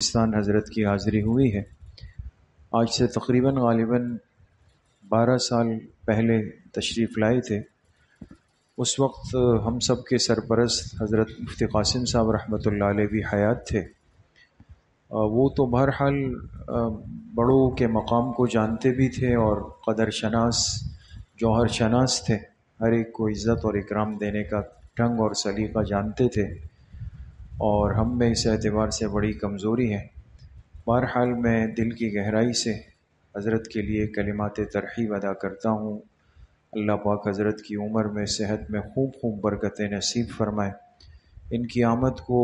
پاکستان حضرت کی حاضری ہوئی ہے۔ آج سے تقریباً غالباً 12 سال پہلے تشریف لائے تھے۔ اس وقت ہم سب کے سرپرست حضرت مفتی قاسم صاحب رحمۃ اللہ علیہ بھی حیات تھے۔ وہ تو بہرحال بڑوں کے مقام کو جانتے بھی تھے اور قدر شناس، جوہر شناس تھے، ہر ایک کو عزت اور اکرام دینے کا ڈھنگ اور سلیقہ جانتے تھے، اور ہم میں اس اعتبار سے بڑی کمزوری ہے۔ بہرحال میں دل کی گہرائی سے حضرت کے لیے کلمات ترحیب ادا کرتا ہوں۔ اللہ پاک حضرت کی عمر میں صحت میں خوب برکتیں نصیب فرمائے، ان کی آمد کو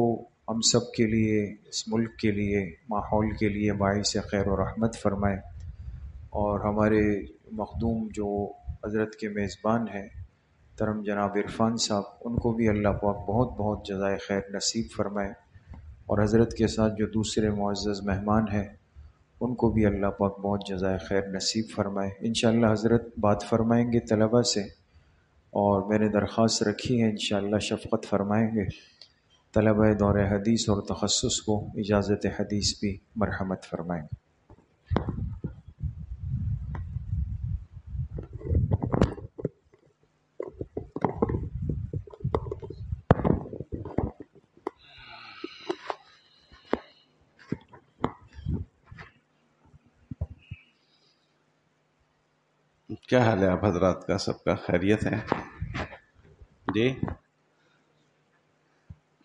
ہم سب کے لیے، اس ملک کے لیے، ماحول کے لیے باعث خیر و رحمت فرمائے، اور ہمارے مخدوم جو حضرت کے میزبان ہیں محترم جناب عرفان صاحب، ان کو بھی اللہ پاک بہت جزائے خیر نصیب فرمائے، اور حضرت کے ساتھ جو دوسرے معزز مہمان ہیں ان کو بھی اللہ پاک بہت جزائے خیر نصیب فرمائے۔ انشاءاللہ حضرت بات فرمائیں گے طلبہ سے، اور میں نے درخواست رکھی ہے انشاءاللہ شفقت فرمائیں گے۔ طلبہ دور حدیث اور تخصص کو اجازت حدیث بھی مرحمت فرمائیں گے۔ کیا حال ہے آپ حضرات کا؟ سب کا خیریت ہے؟ جی،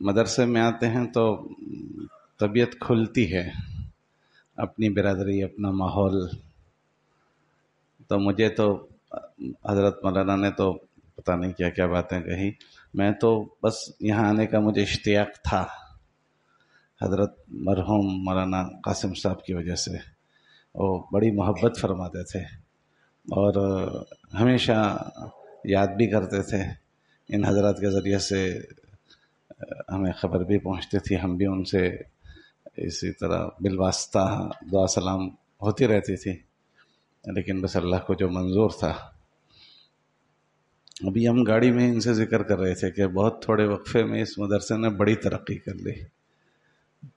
مدرسے میں آتے ہیں تو طبیعت کھلتی ہے، اپنی برادری، اپنا ماحول۔ تو مجھے تو حضرت مولانا نے تو پتہ نہیں کیا کیا باتیں کہی، میں تو بس یہاں آنے کا مجھے اشتیاق تھا حضرت مرحوم مولانا قاسم صاحب کی وجہ سے۔ وہ بڑی محبت فرماتے تھے اور ہمیشہ یاد بھی کرتے تھے، ان حضرات کے ذریعے سے ہمیں خبر بھی پہنچتی تھی، ہم بھی ان سے اسی طرح بالواسطہ دعا سلام ہوتی رہتی تھی، لیکن بس اللہ کو جو منظور تھا۔ ابھی ہم گاڑی میں ان سے ذکر کر رہے تھے کہ بہت تھوڑے وقفے میں اس مدرسے نے بڑی ترقی کر لی،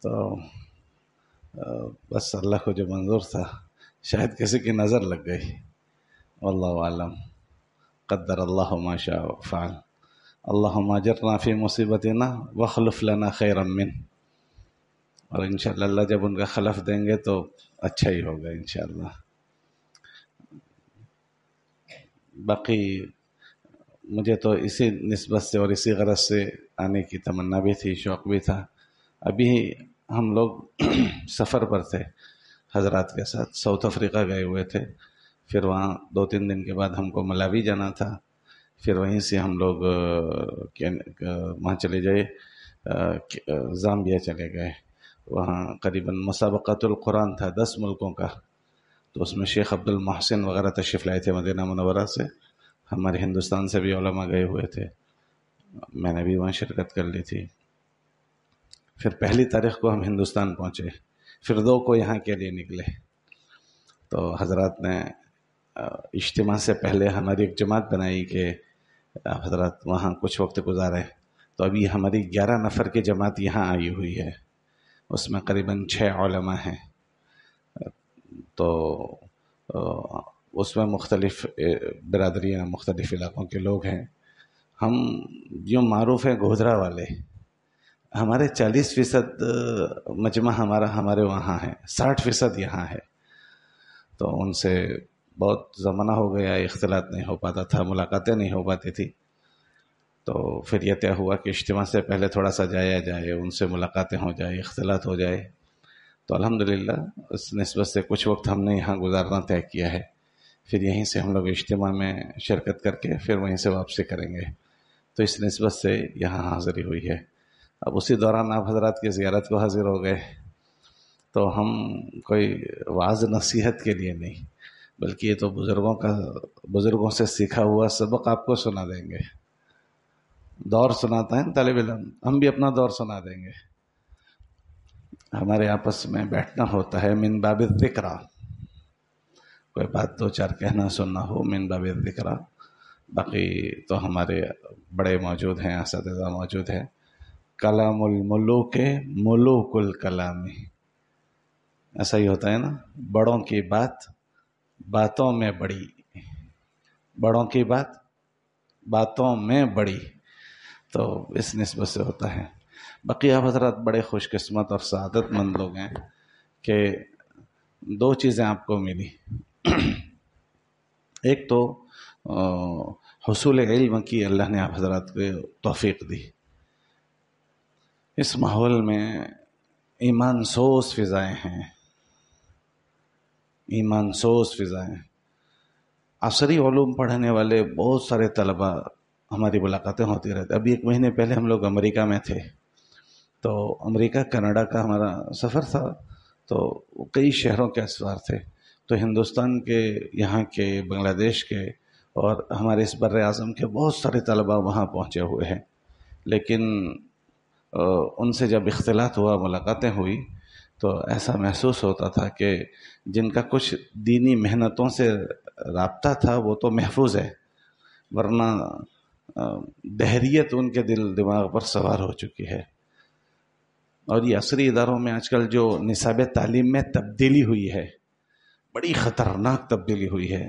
تو بس اللہ کو جو منظور تھا، شاید کسی کی نظر لگ گئی، واللہ عالم، قدر اللہ ما شاء فعل، اللہم اجرنا فی مصیبتنا واخلف لنا خیرا من۔ اور انشاءاللہ اللہ جب ان کا خلف دیں گے تو اچھا ہی ہوگا انشاءاللہ۔ باقی مجھے تو اسی نسبت سے اور اسی غرض سے آنے کی تمنا بھی تھی، شوق بھی تھا۔ ابھی ہم لوگ سفر پر تھے حضرات کے ساتھ، ساؤتھ افریقہ گئے ہوئے تھے، پھر وہاں 2-3 دن کے بعد ہم کو ملاوی جانا تھا، پھر وہیں سے ہم لوگ وہاں چلے گئے، زامبیا چلے گئے۔ وہاں قریباً مسابقۃ القرآن تھا 10 ملکوں کا، تو اس میں شیخ عبد المحسن وغیرہ تشریف لائے تھے مدینہ منورہ سے، ہمارے ہندوستان سے بھی علماء گئے ہوئے تھے، میں نے بھی وہاں شرکت کر لی تھی۔ پھر 1 تاریخ کو ہم ہندوستان پہنچے، پھر 2 کو یہاں کے لیے نکلے۔ تو حضرات نے اجتماع سے پہلے ہماری ایک جماعت بنائی کہ حضرات وہاں کچھ وقت گزاریں، تو ابھی ہماری 11 نفر کی جماعت یہاں آئی ہوئی ہے، اس میں قریباً 6 علماء ہیں، تو اس میں مختلف برادریاں، مختلف علاقوں کے لوگ ہیں۔ ہم یوں معروف ہیں گودھرا والے، ہمارے 40% مجمع ہمارے وہاں ہے، 60% یہاں ہے، تو ان سے بہت زمانہ ہو گیا، اختلاط نہیں ہو پاتا تھا، ملاقاتیں نہیں ہو پاتی تھی، تو پھر یہ طے ہوا کہ اجتماع سے پہلے تھوڑا سا جایا جائے، ان سے ملاقاتیں ہو جائے، اختلاط ہو جائے۔ تو الحمدللہ اس نسبت سے کچھ وقت ہم نے یہاں گزارنا طے کیا ہے، پھر یہیں سے ہم لوگ اجتماع میں شرکت کر کے پھر وہیں سے واپسی کریں گے، تو اس نسبت سے یہاں حاضری ہوئی ہے۔ اب اسی دوران آپ حضرات کی زیارت کو حاضر ہو گئے، تو ہم کوئی وعظ نصیحت کے لیے نہیں، بلکہ یہ تو بزرگوں سے سیکھا ہوا سبق آپ کو سنا دیں گے۔ دور سناتا ہے طالب علم، ہم بھی اپنا دور سنا دیں گے۔ ہمارے آپس میں بیٹھنا ہوتا ہے من باب الذکرہ، کوئی بات 2-4 کہنا سننا ہو من باب الذکرہ۔ باقی تو ہمارے بڑے موجود ہیں، اساتذہ موجود ہیں، کلام الملوک ملوک الکلام، ایسا ہی ہوتا ہے نا، بڑوں کی بات باتوں میں بڑی، بڑوں کی بات باتوں میں بڑی، تو اس نسبت سے ہوتا ہے۔ بقیہ حضرات بڑے خوش قسمت اور سعادت مند لوگ ہیں کہ دو چیزیں آپ کو ملی۔ ایک تو حصول علم کی اللہ نے آپ حضرات کو توفیق دی۔ اس ماحول میں ایمان سوز فضائیں ہیں، ایمان سوز فضائیں۔ عصری علوم پڑھنے والے بہت سارے طلباء ہماری ملاقاتیں ہوتی رہتی۔ ابھی 1 مہینے پہلے ہم لوگ امریکہ میں تھے، تو امریکہ کینیڈا کا ہمارا سفر تھا، تو کئی شہروں کے اسوار تھے، تو ہندوستان کے، یہاں کے، بنگلہ دیش کے اور ہمارے اس بر اعظم کے بہت سارے طلباء وہاں پہنچے ہوئے ہیں۔ لیکن ان سے جب اختلاط ہوا، ملاقاتیں ہوئی، تو ایسا محسوس ہوتا تھا کہ جن کا کچھ دینی محنتوں سے رابطہ تھا وہ تو محفوظ ہے، ورنہ دہریت ان کے دل دماغ پر سوار ہو چکی ہے۔ اور یہ عصری اداروں میں آج کل جو نصاب تعلیم میں تبدیلی ہوئی ہے، بڑی خطرناک تبدیلی ہوئی ہے۔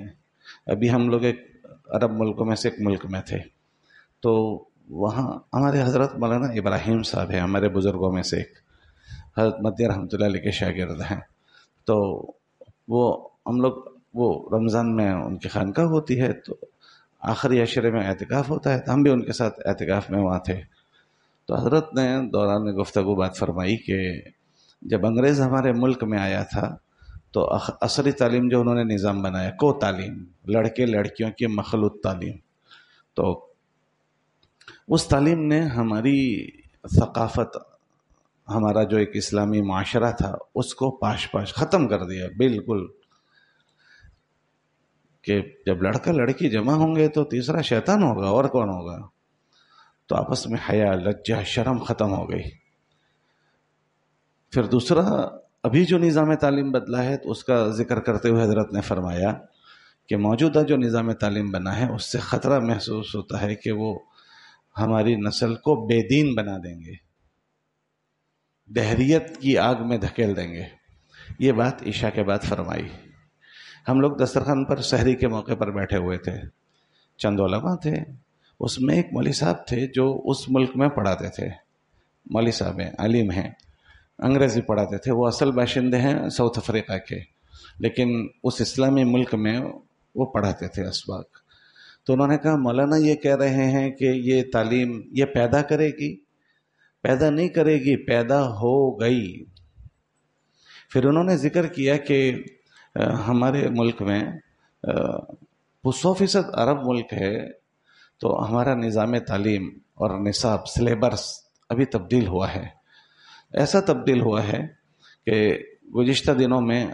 ابھی ہم لوگ ایک عرب ملکوں میں سے ایک ملک میں تھے، تو وہاں ہمارے حضرت مولانا ابراہیم صاحب ہیں، ہمارے بزرگوں میں سے ایک، حضرت مدی رحمۃ اللہ علیہ کے شاگرد ہیں۔ تو وہ ہم لوگ، وہ رمضان میں ان کی خانقاہ ہوتی ہے، تو آخری عشرے میں اعتکاف ہوتا ہے، تو ہم بھی ان کے ساتھ اعتکاف میں وہاں تھے۔ تو حضرت نے دوران گفتگو بات فرمائی کہ جب انگریز ہمارے ملک میں آیا تھا تو عصری تعلیم جو انہوں نے نظام بنایا، کو تعلیم، لڑکے لڑکیوں کی مخلوط تعلیم، تو اس تعلیم نے ہماری ثقافت، ہمارا جو ایک اسلامی معاشرہ تھا، اس کو پاش پاش ختم کر دیا بالکل، کہ جب لڑکا لڑکی جمع ہوں گے تو تیسرا شیطان ہوگا، اور کون ہوگا؟ تو آپس میں حیا، لجہ، شرم ختم ہو گئی۔ پھر دوسرا، ابھی جو نظام تعلیم بدلا ہے تو اس کا ذکر کرتے ہوئے حضرت نے فرمایا کہ موجودہ جو نظام تعلیم بنا ہے اس سے خطرہ محسوس ہوتا ہے کہ وہ ہماری نسل کو بے دین بنا دیں گے، دہریت کی آگ میں دھکیل دیں گے۔ یہ بات عشاء کے بعد فرمائی۔ ہم لوگ دسترخوان پر سحری کے موقع پر بیٹھے ہوئے تھے، چند علماء تھے، اس میں ایک مولوی صاحب تھے جو اس ملک میں پڑھاتے تھے، مولوی صاحب ہیں، عالم ہیں، انگریزی پڑھاتے تھے، وہ اصل باشندے ہیں ساؤتھ افریقہ کے، لیکن اس اسلامی ملک میں وہ پڑھاتے تھے اسباق۔ تو انہوں نے کہا مولانا یہ کہہ رہے ہیں کہ یہ تعلیم یہ پیدا کرے گی، پیدا نہیں کرے گی، پیدا ہو گئی۔ پھر انہوں نے ذکر کیا کہ ہمارے ملک میں 100% عرب ملک ہے، تو ہمارا نظام تعلیم اور نصاب سلیبس ابھی تبدیل ہوا ہے، ایسا تبدیل ہوا ہے کہ گزشتہ دنوں میں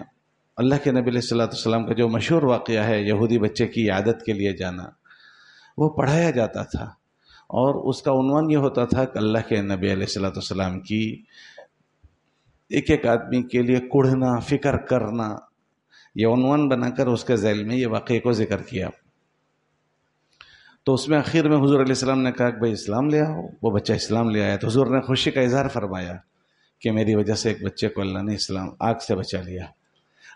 اللہ کے نبی علیہ السلام کا جو مشہور واقعہ ہے، یہودی بچے کی عادت کے لیے جانا، وہ پڑھایا جاتا تھا، اور اس کا عنوان یہ ہوتا تھا کہ اللہ کے نبی علیہ السلام کی ایک ایک آدمی کے لیے کڑھنا، فکر کرنا، یہ عنوان بنا کر اس کے ذیل میں یہ واقعے کو ذکر کیا۔ تو اس میں آخر میں حضور علیہ السلام نے کہا کہ بھائی اسلام لے آؤ، وہ بچہ اسلام لے آیا، تو حضور نے خوشی کا اظہار فرمایا کہ میری وجہ سے ایک بچے کو اللہ نے اسلام آگ سے بچا لیا۔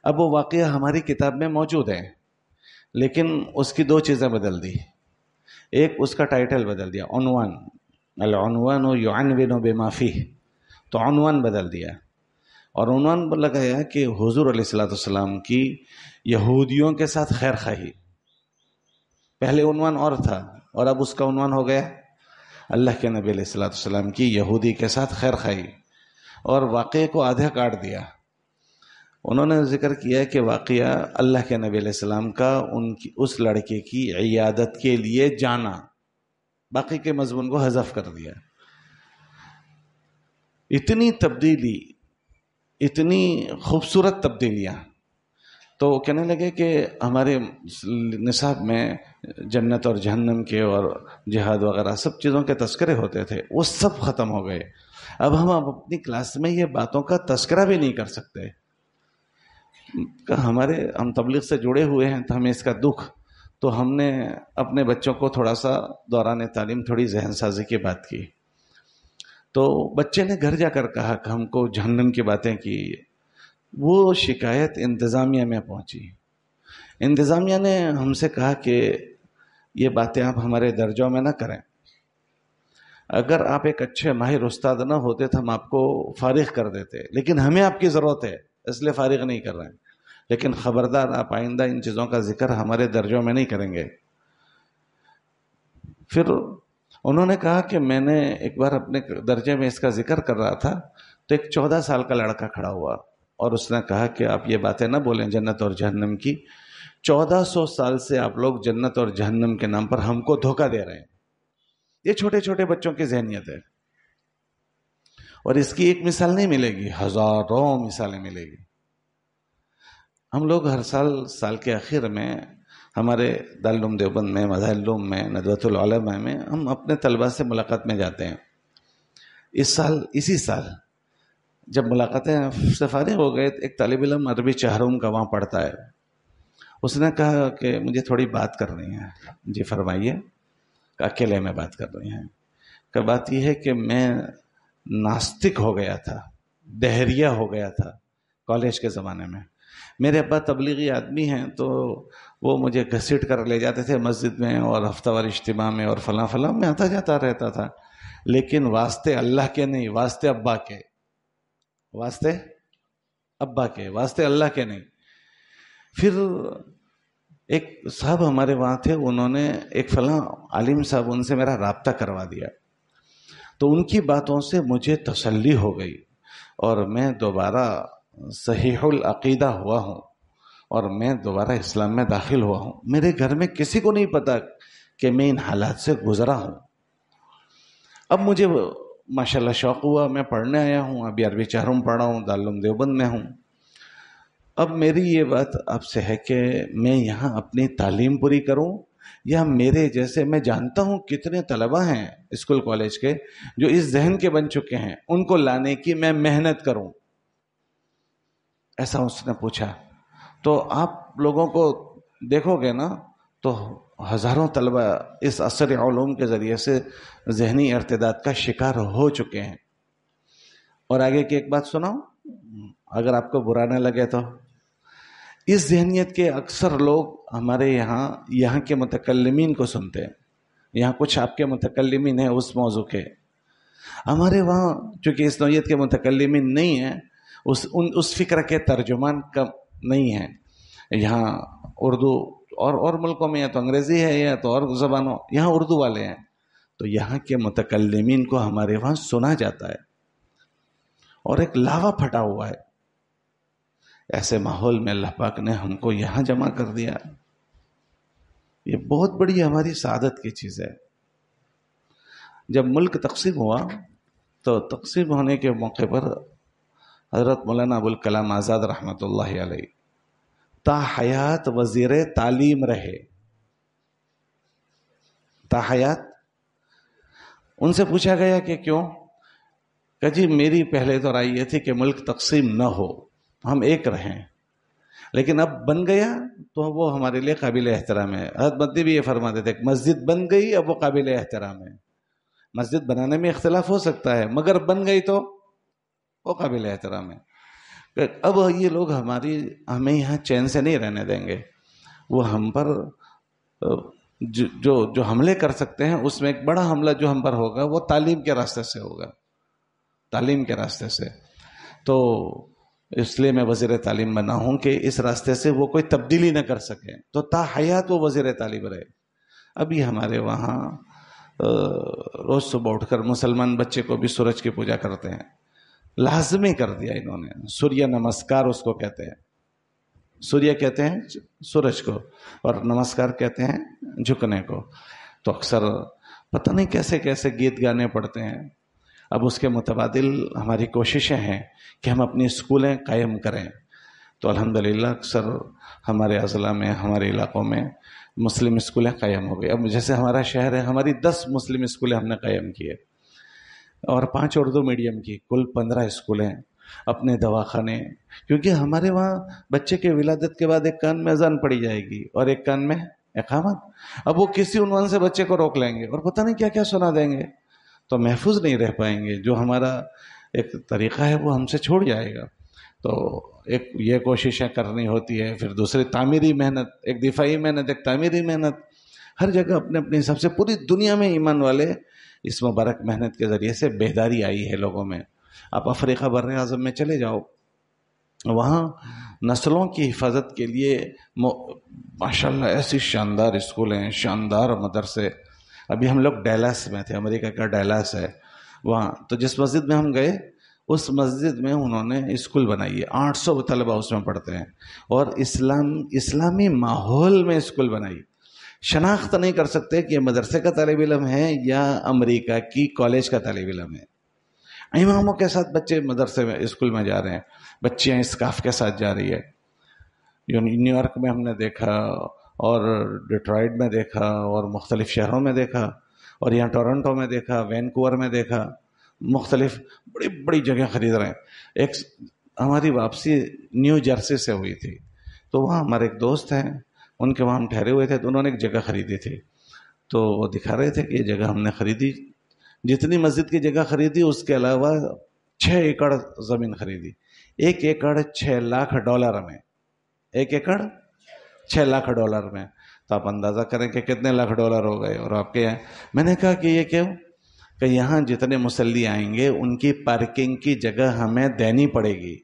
اب وہ واقعہ ہماری کتاب میں موجود ہے، لیکن اس کی 2 چیزیں بدل دی۔ ایک، اس کا ٹائٹل بدل دیا، عنوان، العنوان یعنون بما فیہ، تو عنوان بدل دیا، اور عنوان لگایا کہ حضور علیہ السلام کی یہودیوں کے ساتھ خیر خواہی۔ پہلے عنوان اور تھا، اور اب اس کا عنوان ہو گیا اللہ کے نبی علیہ السلام کی یہودی کے ساتھ خیر خواہی، اور واقعے کو آدھا کاٹ دیا۔ انہوں نے ذکر کیا کہ واقعہ اللہ کے نبی علیہ السلام کا اس لڑکے کی عیادت کے لیے جانا، باقی کے مضمون کو حذف کر دیا۔ اتنی تبدیلی، اتنی خوبصورت تبدیلیاں، تو کہنے لگے کہ ہمارے نصاب میں جنت اور جہنم کے اور جہاد وغیرہ سب چیزوں کے تذکرے ہوتے تھے، وہ سب ختم ہو گئے۔ اب ہم اپنی کلاس میں یہ باتوں کا تذکرہ بھی نہیں کر سکتے۔ ہم تبلیغ سے جڑے ہوئے ہیں تو ہمیں اس کا دکھ، تو ہم نے اپنے بچوں کو تھوڑا سا دوران تعلیم تھوڑی ذہن سازی کی بات کی، تو بچے نے گھر جا کر کہا کہ ہم کو جہنم کی باتیں کی، وہ شکایت انتظامیہ میں پہنچی. انتظامیہ نے ہم سے کہا کہ یہ باتیں آپ ہمارے درجوں میں نہ کریں. اگر آپ ایک اچھے ماہر استاد نہ ہوتے تو ہم آپ کو فارغ کر دیتے، لیکن ہمیں آپ کی ضرورت ہے اس لیے فارغ نہیں کر رہے ہیں. لیکن خبردار آپ آئندہ ان چیزوں کا ذکر ہمارے درجوں میں نہیں کریں گے. پھر انہوں نے کہا کہ میں نے ایک بار اپنے درجے میں اس کا ذکر کر رہا تھا تو ایک 14 سال کا لڑکا کھڑا ہوا اور اس نے کہا کہ آپ یہ باتیں نہ بولیں جنت اور جہنم کی. 1400 سال سے آپ لوگ جنت اور جہنم کے نام پر ہم کو دھوکہ دے رہے ہیں. یہ چھوٹے چھوٹے بچوں کی ذہنیت ہے، اور اس کی ایک مثال نہیں ملے گی، ہزاروں مثالیں ملے گی. ہم لوگ ہر سال کے آخر میں ہمارے دارالعلوم دیوبند میں، مظاہر میں، ندوۃ العلماء میں ہم اپنے طلباء سے ملاقات میں جاتے ہیں. اسی سال جب ملاقاتیں سے فارغ ہو گئے، ایک طالب علم عربی چہارم کا وہاں پڑھتا ہے. اس نے کہا کہ مجھے تھوڑی بات کرنی ہے. جی فرمائیے. اکیلے میں بات کرنی ہے. کہ بات یہ ہے کہ میں ناستک ہو گیا تھا، دہریہ ہو گیا تھا کالج کے زمانے میں. میرے ابا تبلیغی آدمی ہیں تو وہ مجھے گھسیٹ کر لے جاتے تھے مسجد میں اور ہفتہ وار اجتماع میں اور فلاں فلاں میں آتا جاتا رہتا تھا، لیکن واسطے اللہ کے نہیں، واسطے ابا کے، واسطے ابا کے، واسطے اللہ کے نہیں. پھر ایک صاحب ہمارے وہاں تھے، انہوں نے ایک فلاں عالم صاحب ان سے میرا رابطہ کروا دیا. تو ان کی باتوں سے مجھے تسلی ہو گئی اور میں دوبارہ صحیح العقیدہ ہوا ہوں اور میں دوبارہ اسلام میں داخل ہوا ہوں. میرے گھر میں کسی کو نہیں پتا کہ میں ان حالات سے گزرا ہوں. اب مجھے ماشاءاللہ شوق ہوا، میں پڑھنے آیا ہوں. ابھی عربی چہارم پڑھ رہا ہوں، دارالعلوم دیوبند میں ہوں. اب میری یہ بات آپ سے ہے کہ میں یہاں اپنی تعلیم پوری کروں یا میرے جیسے، میں جانتا ہوں کتنے طلباء ہیں اسکول کالج کے جو اس ذہن کے بن چکے ہیں، ان کو لانے کی میں محنت کروں. ایسا اس نے پوچھا. تو آپ لوگوں کو دیکھو گے نا تو ہزاروں طلباء اس عصر علوم کے ذریعے سے ذہنی ارتداد کا شکار ہو چکے ہیں. اور آگے کی ایک بات سناؤں، اگر آپ کو برا نہ لگے تو. اس ذہنیت کے اکثر لوگ ہمارے یہاں کے متکلمین کو سنتے ہیں. یہاں کچھ آپ کے متکلمین ہیں اس موضوع کے. ہمارے وہاں چونکہ اس نوعیت کے متکلمین نہیں ہیں، اس فکر کے ترجمان کم نہیں ہیں. یہاں اردو اور ملکوں میں یا تو انگریزی ہے یا تو اور زبانوں، یہاں اردو والے ہیں. تو یہاں کے متکلمین کو ہمارے وہاں سنا جاتا ہے اور ایک لاوا پھٹا ہوا ہے. ایسے ماحول میں اللہ پاک نے ہم کو یہاں جمع کر دیا. یہ بہت بڑی ہماری سعادت کی چیز ہے. جب ملک تقسیم ہوا تو تقسیم ہونے کے موقع پر حضرت مولانا ابوالکلام آزاد رحمۃ اللہ علیہ تا حیات وزیر تعلیم رہے. تا حیات ان سے پوچھا گیا کہ کیوں؟ کہ جی میری پہلے تو رائے یہ تھی کہ ملک تقسیم نہ ہو، ہم ایک رہیں، لیکن اب بن گیا تو وہ ہمارے لیے قابل احترام ہے. حضرت مدنی بھی یہ فرماتے تھے کہ مسجد بن گئی اب وہ قابل احترام ہے. مسجد بنانے میں اختلاف ہو سکتا ہے مگر بن گئی تو وہ قابل احترام ہے. اب یہ لوگ ہمیں یہاں چین سے نہیں رہنے دیں گے. وہ ہم پر جو حملے کر سکتے ہیں اس میں ایک بڑا حملہ جو ہم پر ہوگا وہ تعلیم کے راستے سے ہوگا، تعلیم کے راستے سے. تو اس لیے میں وزیر تعلیم بنا ہوں کہ اس راستے سے وہ کوئی تبدیلی نہ کر سکے. تو تا حیات وہ وزیر تعلیم رہے. ابھی ہمارے وہاں روز صبح اٹھ کر مسلمان بچے کو بھی سورج کی پوجا کرتے ہیں. لازمی کر دیا انہوں نے. سوریہ نمسکار اس کو کہتے ہیں. سوریہ کہتے ہیں سورج کو اور نمسکار کہتے ہیں جھکنے کو. تو اکثر پتہ نہیں کیسے کیسے گیت گانے پڑتے ہیں. اب اس کے متبادل ہماری کوششیں ہیں کہ ہم اپنی اسکولیں قائم کریں. تو الحمدللہ اکثر ہمارے اضلاع میں، ہمارے علاقوں میں مسلم اسکولیں قائم ہو گئی. اب جیسے ہمارا شہر ہے، ہماری 10 مسلم اسکولیں ہم نے قائم کیے اور 5 اردو میڈیم کی، کل 15 اسکولیں، اپنے دواخانے. کیونکہ ہمارے وہاں بچے کے ولادت کے بعد ایک کان میں اذان پڑی جائے گی اور ایک کان میں اقامت. اب وہ کسی عنوان سے بچے کو روک لیں گے اور پتہ نہیں کیا کیا سنا دیں گے، تو محفوظ نہیں رہ پائیں گے. جو ہمارا ایک طریقہ ہے وہ ہم سے چھوڑ جائے گا. تو ایک یہ کوششیں کرنی ہوتی ہے، پھر دوسری تعمیری محنت، ایک دفاعی محنت، ایک تعمیری محنت، ہر جگہ اپنے اپنے حساب سے پوری دنیا میں ایمان والے اس مبارک محنت کے ذریعے سے بیداری آئی ہے لوگوں میں. آپ افریقہ بر اعظم میں چلے جاؤ، وہاں نسلوں کی حفاظت کے لیے ماشاءاللہ ایسی شاندار اسکول ہیں، شاندار مدرسے. ابھی ہم لوگ ڈیلاس میں تھے، امریکہ کا ڈیلاس ہے وہاں، تو جس مسجد میں ہم گئے اس مسجد میں انہوں نے اسکول بنائی ہے، 800 طلبہ اس میں پڑھتے ہیں، اور اسلامی ماحول میں اسکول بنائی. شناخت نہیں کر سکتے کہ یہ مدرسے کا طالب علم ہے یا امریکہ کی کالج کا طالب علم ہے. اماموں کے ساتھ بچے مدرسے میں اسکول میں جا رہے ہیں، بچیاں اسکارف کے ساتھ جا رہی ہے. نیو یارک میں ہم نے دیکھا، اور ڈیٹرائٹ میں دیکھا، اور مختلف شہروں میں دیکھا، اور یہاں ٹورنٹو میں دیکھا، وینکوور میں دیکھا، مختلف بڑی بڑی جگہ خرید رہے ہیں. ایک ہماری واپسی نیو جرسی سے ہوئی تھی، تو وہاں ہمارے ایک دوست ہیں، ان کے وہاں ہم ٹھہرے ہوئے تھے، تو انہوں نے ایک جگہ خریدی تھی. تو وہ دکھا رہے تھے کہ یہ جگہ ہم نے خریدی، جتنی مسجد کی جگہ خریدی اس کے علاوہ 6 ایکڑ زمین خریدی. 1 ایکڑ $6 میں، 1 ایکڑ $6 میں. تو آپ اندازہ کریں کہ کتنے $1,00,000 ہو گئے. اور آپ کے یہاں میں نے کہا کہ یہ کیوں؟ کہ یہاں جتنے مصلی آئیں گے ان کی پارکنگ کی جگہ ہمیں دینی پڑے گی.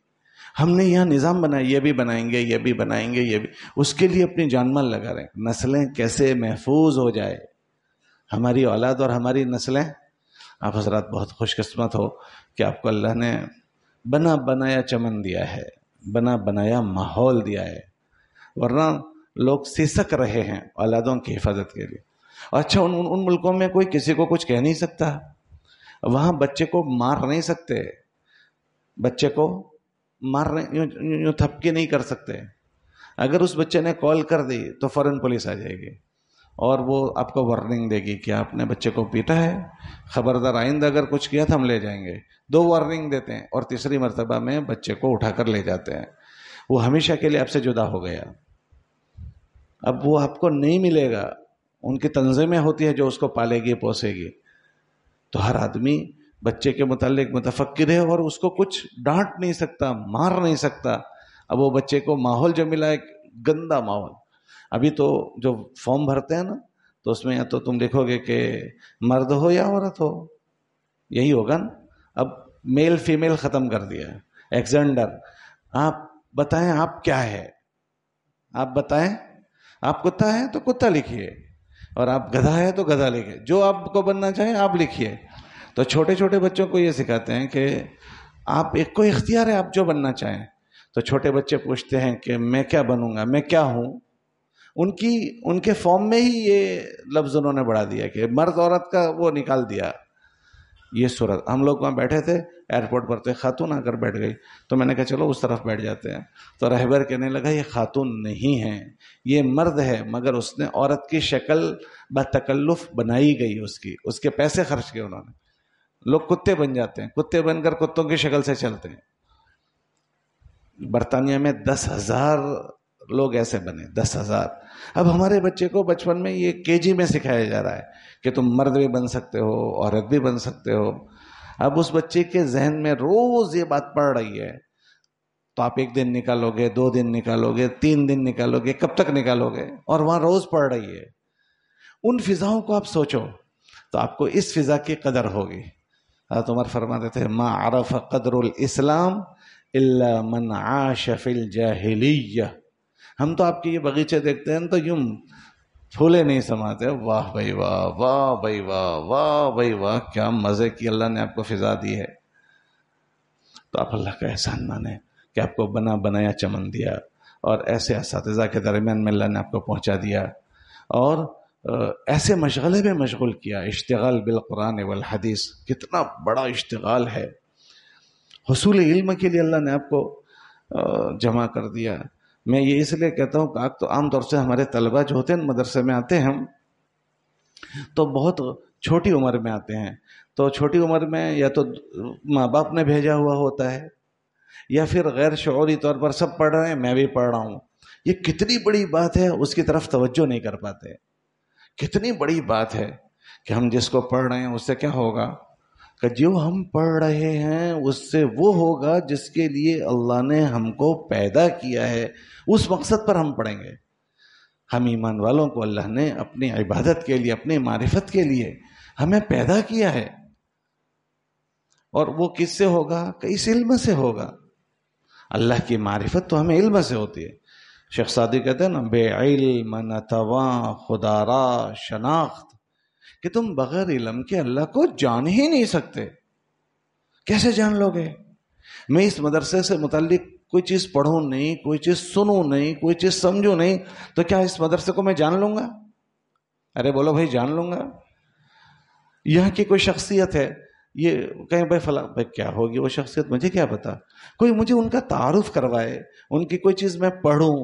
ہم نے یہاں نظام بنایا، یہ بھی بنائیں گے، یہ بھی بنائیں گے، یہ بھی، اس کے لیے اپنی جان مال لگا رہے ہیں. نسلیں کیسے محفوظ ہو جائے، ہماری اولاد اور ہماری نسلیں. آپ حضرات بہت خوش قسمت ہو کہ آپ کو اللہ نے بنا بنایا چمن دیا ہے، بنا بنایا ماحول دیا ہے، ورنہ لوگ سسک رہے ہیں اولادوں کی حفاظت کے لیے. اچھا ان ملکوں میں کوئی کسی کو کچھ کہہ نہیں سکتا، وہاں بچے کو مار نہیں سکتے، بچے کو مارنے یوں تھپکی نہیں کر سکتے. اگر اس بچے نے کال کر دی تو فوراً پولیس آ جائے گی اور وہ آپ کو وارننگ دے گی کہ آپ نے بچے کو پیٹا ہے، خبردار آئندہ اگر کچھ کیا تو ہم لے جائیں گے. 2 وارننگ دیتے ہیں اور تیسری مرتبہ میں بچے کو اٹھا کر لے جاتے ہیں. وہ ہمیشہ کے لیے آپ سے جدا ہو گیا، اب وہ آپ کو نہیں ملے گا. ان کی تنظیمیں ہوتی ہے جو اس کو پالے گی پوسے گی. تو ہر آدمی بچے کے متعلق متفکر ہے اور اس کو کچھ ڈانٹ نہیں سکتا، مار نہیں سکتا. اب وہ بچے کو ماحول جو ملا ایک گندا ماحول. ابھی تو جو فارم بھرتے ہیں نا تو اس میں یا تو تم دیکھو گے کہ مرد ہو یا عورت ہو، یہی ہوگا نا. اب میل فیمیل ختم کر دیا، ایکسجینڈر. آپ بتائیں آپ کیا ہے، آپ بتائیں. آپ کتا ہے تو کتا لکھیے، اور آپ گدھا ہے تو گدھا لکھیے، جو آپ کو بننا چاہیں آپ لکھیے. تو چھوٹے چھوٹے بچوں کو یہ سکھاتے ہیں کہ آپ ایک کو اختیار ہے، آپ جو بننا چاہیں. تو چھوٹے بچے پوچھتے ہیں کہ میں کیا بنوں گا، میں کیا ہوں. ان کے فارم میں ہی یہ لفظ انہوں نے بڑھا دیا کہ مرد عورت کا وہ نکال دیا. یہ صورت، ہم لوگ وہاں بیٹھے تھے ایئرپورٹ پر، تو خاتون آ کر بیٹھ گئی، تو میں نے کہا چلو اس طرف بیٹھ جاتے ہیں. تو رہبر کہنے لگا یہ خاتون نہیں ہے، یہ مرد ہے، مگر اس نے عورت کی شکل بتکلف بنائی گئی، اس کے پیسے خرچ کیے انہوں نے. لوگ کتے بن جاتے ہیں، کتے بن کر کتوں کی شکل سے چلتے ہیں. برطانیہ میں 10,000 لوگ ایسے بنے، 10,000. اب ہمارے بچے کو بچپن میں یہ KG میں سکھایا جا رہا ہے کہ تم مرد بھی بن سکتے ہو، عورت بھی بن سکتے ہو. اب اس بچے کے ذہن میں روز یہ بات پڑ رہی ہے، تو آپ 1 دن نکالو گے، 2 دن نکالو گے، 3 دن نکالو گے، کب تک نکالو گے؟ اور وہاں روز پڑ رہی ہے. ان فضاؤں کو آپ سوچو تو آپ کو اس فضا کی قدر ہوگی. حضرت عمر فرماتے تھے ما عرف قدر الاسلام الا من عاش فی الجاہلیہ. ہم تو آپ کے یہ باغیچے دیکھتے ہیں تو یوں پھولے نہیں سماتے، واہ بھائی واہ، واہ بھائی واہ، واہ بھائی واہ، کیا مزے کی اللہ نے آپ کو فضا دی ہے. تو آپ اللہ کا احسان مانیں کہ آپ کو بنا بنایا چمن دیا، اور ایسے اساتذہ کے درمیان میں اللہ نے آپ کو پہنچا دیا، اور ایسے مشغلے میں مشغول کیا. اشتغال بالقرآن والحدیث کتنا بڑا اشتغال ہے. حصول علم کے لیے اللہ نے آپ کو جمع کر دیا. میں یہ اس لیے کہتا ہوں کہ تو عام طور سے ہمارے طلبہ جو ہوتے ہیں مدرسے میں آتے ہیں تو بہت چھوٹی عمر میں آتے ہیں. تو چھوٹی عمر میں یا تو ماں باپ نے بھیجا ہوا ہوتا ہے، یا پھر غیر شعوری طور پر سب پڑھ رہے ہیں میں بھی پڑھ رہا ہوں. یہ کتنی بڑی بات ہے، اس کی طرف توجہ نہیں کر پاتے. کتنی بڑی بات ہے کہ ہم جس کو پڑھ رہے ہیں اس سے کیا ہوگا، کہ جو ہم پڑھ رہے ہیں اس سے وہ ہوگا جس کے لیے اللہ نے ہم کو پیدا کیا ہے، اس مقصد پر ہم پڑھیں گے۔ ہم ایمان والوں کو اللہ نے اپنی عبادت کے لیے، اپنی معرفت کے لیے ہمیں پیدا کیا ہے، اور وہ کس سے ہوگا؟ کہ اس علم سے ہوگا۔ اللہ کی معرفت تو ہمیں علم سے ہوتی ہے۔ شیخ سعدی کہتے ہیں نا، بے علم نتواں خدا را شناخت، کہ تم بغیر علم کے اللہ کو جان ہی نہیں سکتے۔ کیسے جان لو گے؟ میں اس مدرسے سے متعلق کوئی چیز پڑھوں نہیں، کوئی چیز سنوں نہیں، کوئی چیز سمجھوں نہیں، تو کیا اس مدرسے کو میں جان لوں گا؟ ارے بولو بھائی، جان لوں گا؟ یہاں کی کوئی شخصیت ہے، یہ کہیں بھائی فلاں، بھائی کیا ہوگی وہ شخصیت، مجھے کیا پتا؟ کوئی مجھے ان کا تعارف کروائے، ان کی کوئی چیز میں پڑھوں،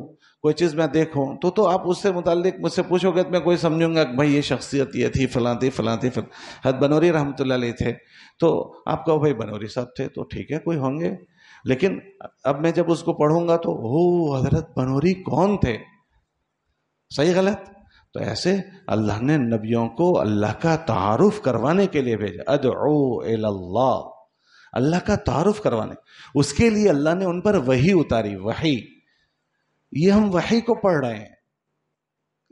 کوئی چیز میں دیکھوں، تو آپ اس سے متعلق مجھ سے پوچھو گے تو میں کوئی سمجھوں گا کہ بھائی یہ شخصیت یہ تھی، فلاں تھی، فلاں تھی، حضرت بنوری رحمۃ اللہ علیہ تھے، تو آپ کہو بھائی بنوری صاحب تھے تو ٹھیک ہے، کوئی ہوں گے، لیکن اب میں جب اس کو پڑھوں گا تو حضرت بنوری کون تھے؟ صحیح غلط؟ تو ایسے اللہ نے نبیوں کو اللہ کا تعارف کروانے کے لیے بھیجا، ادعو الی اللہ، اللہ کا تعارف کروانے، اس کے لیے اللہ نے ان پر وحی اتاری۔ وحی، یہ ہم وحی کو پڑھ رہے ہیں،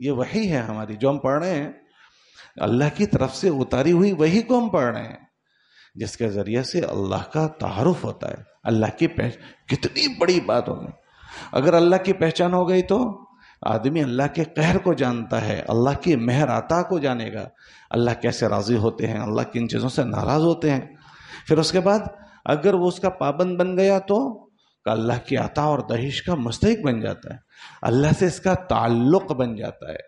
یہ وحی ہے ہماری جو ہم پڑھ رہے ہیں، اللہ کی طرف سے اتاری ہوئی وحی کو ہم پڑھ رہے ہیں، جس کے ذریعے سے اللہ کا تعارف ہوتا ہے، اللہ کی کتنی بڑی بات ہوگی۔ اگر اللہ کی پہچان ہو گئی تو آدمی اللہ کے قہر کو جانتا ہے، اللہ کی مہر عطا کو جانے گا، اللہ کیسے راضی ہوتے ہیں، اللہ کن چیزوں سے ناراض ہوتے ہیں۔ پھر اس کے بعد اگر وہ اس کا پابند بن گیا تو اللہ کی عطا اور دہش کا مستحق بن جاتا ہے، اللہ سے اس کا تعلق بن جاتا ہے،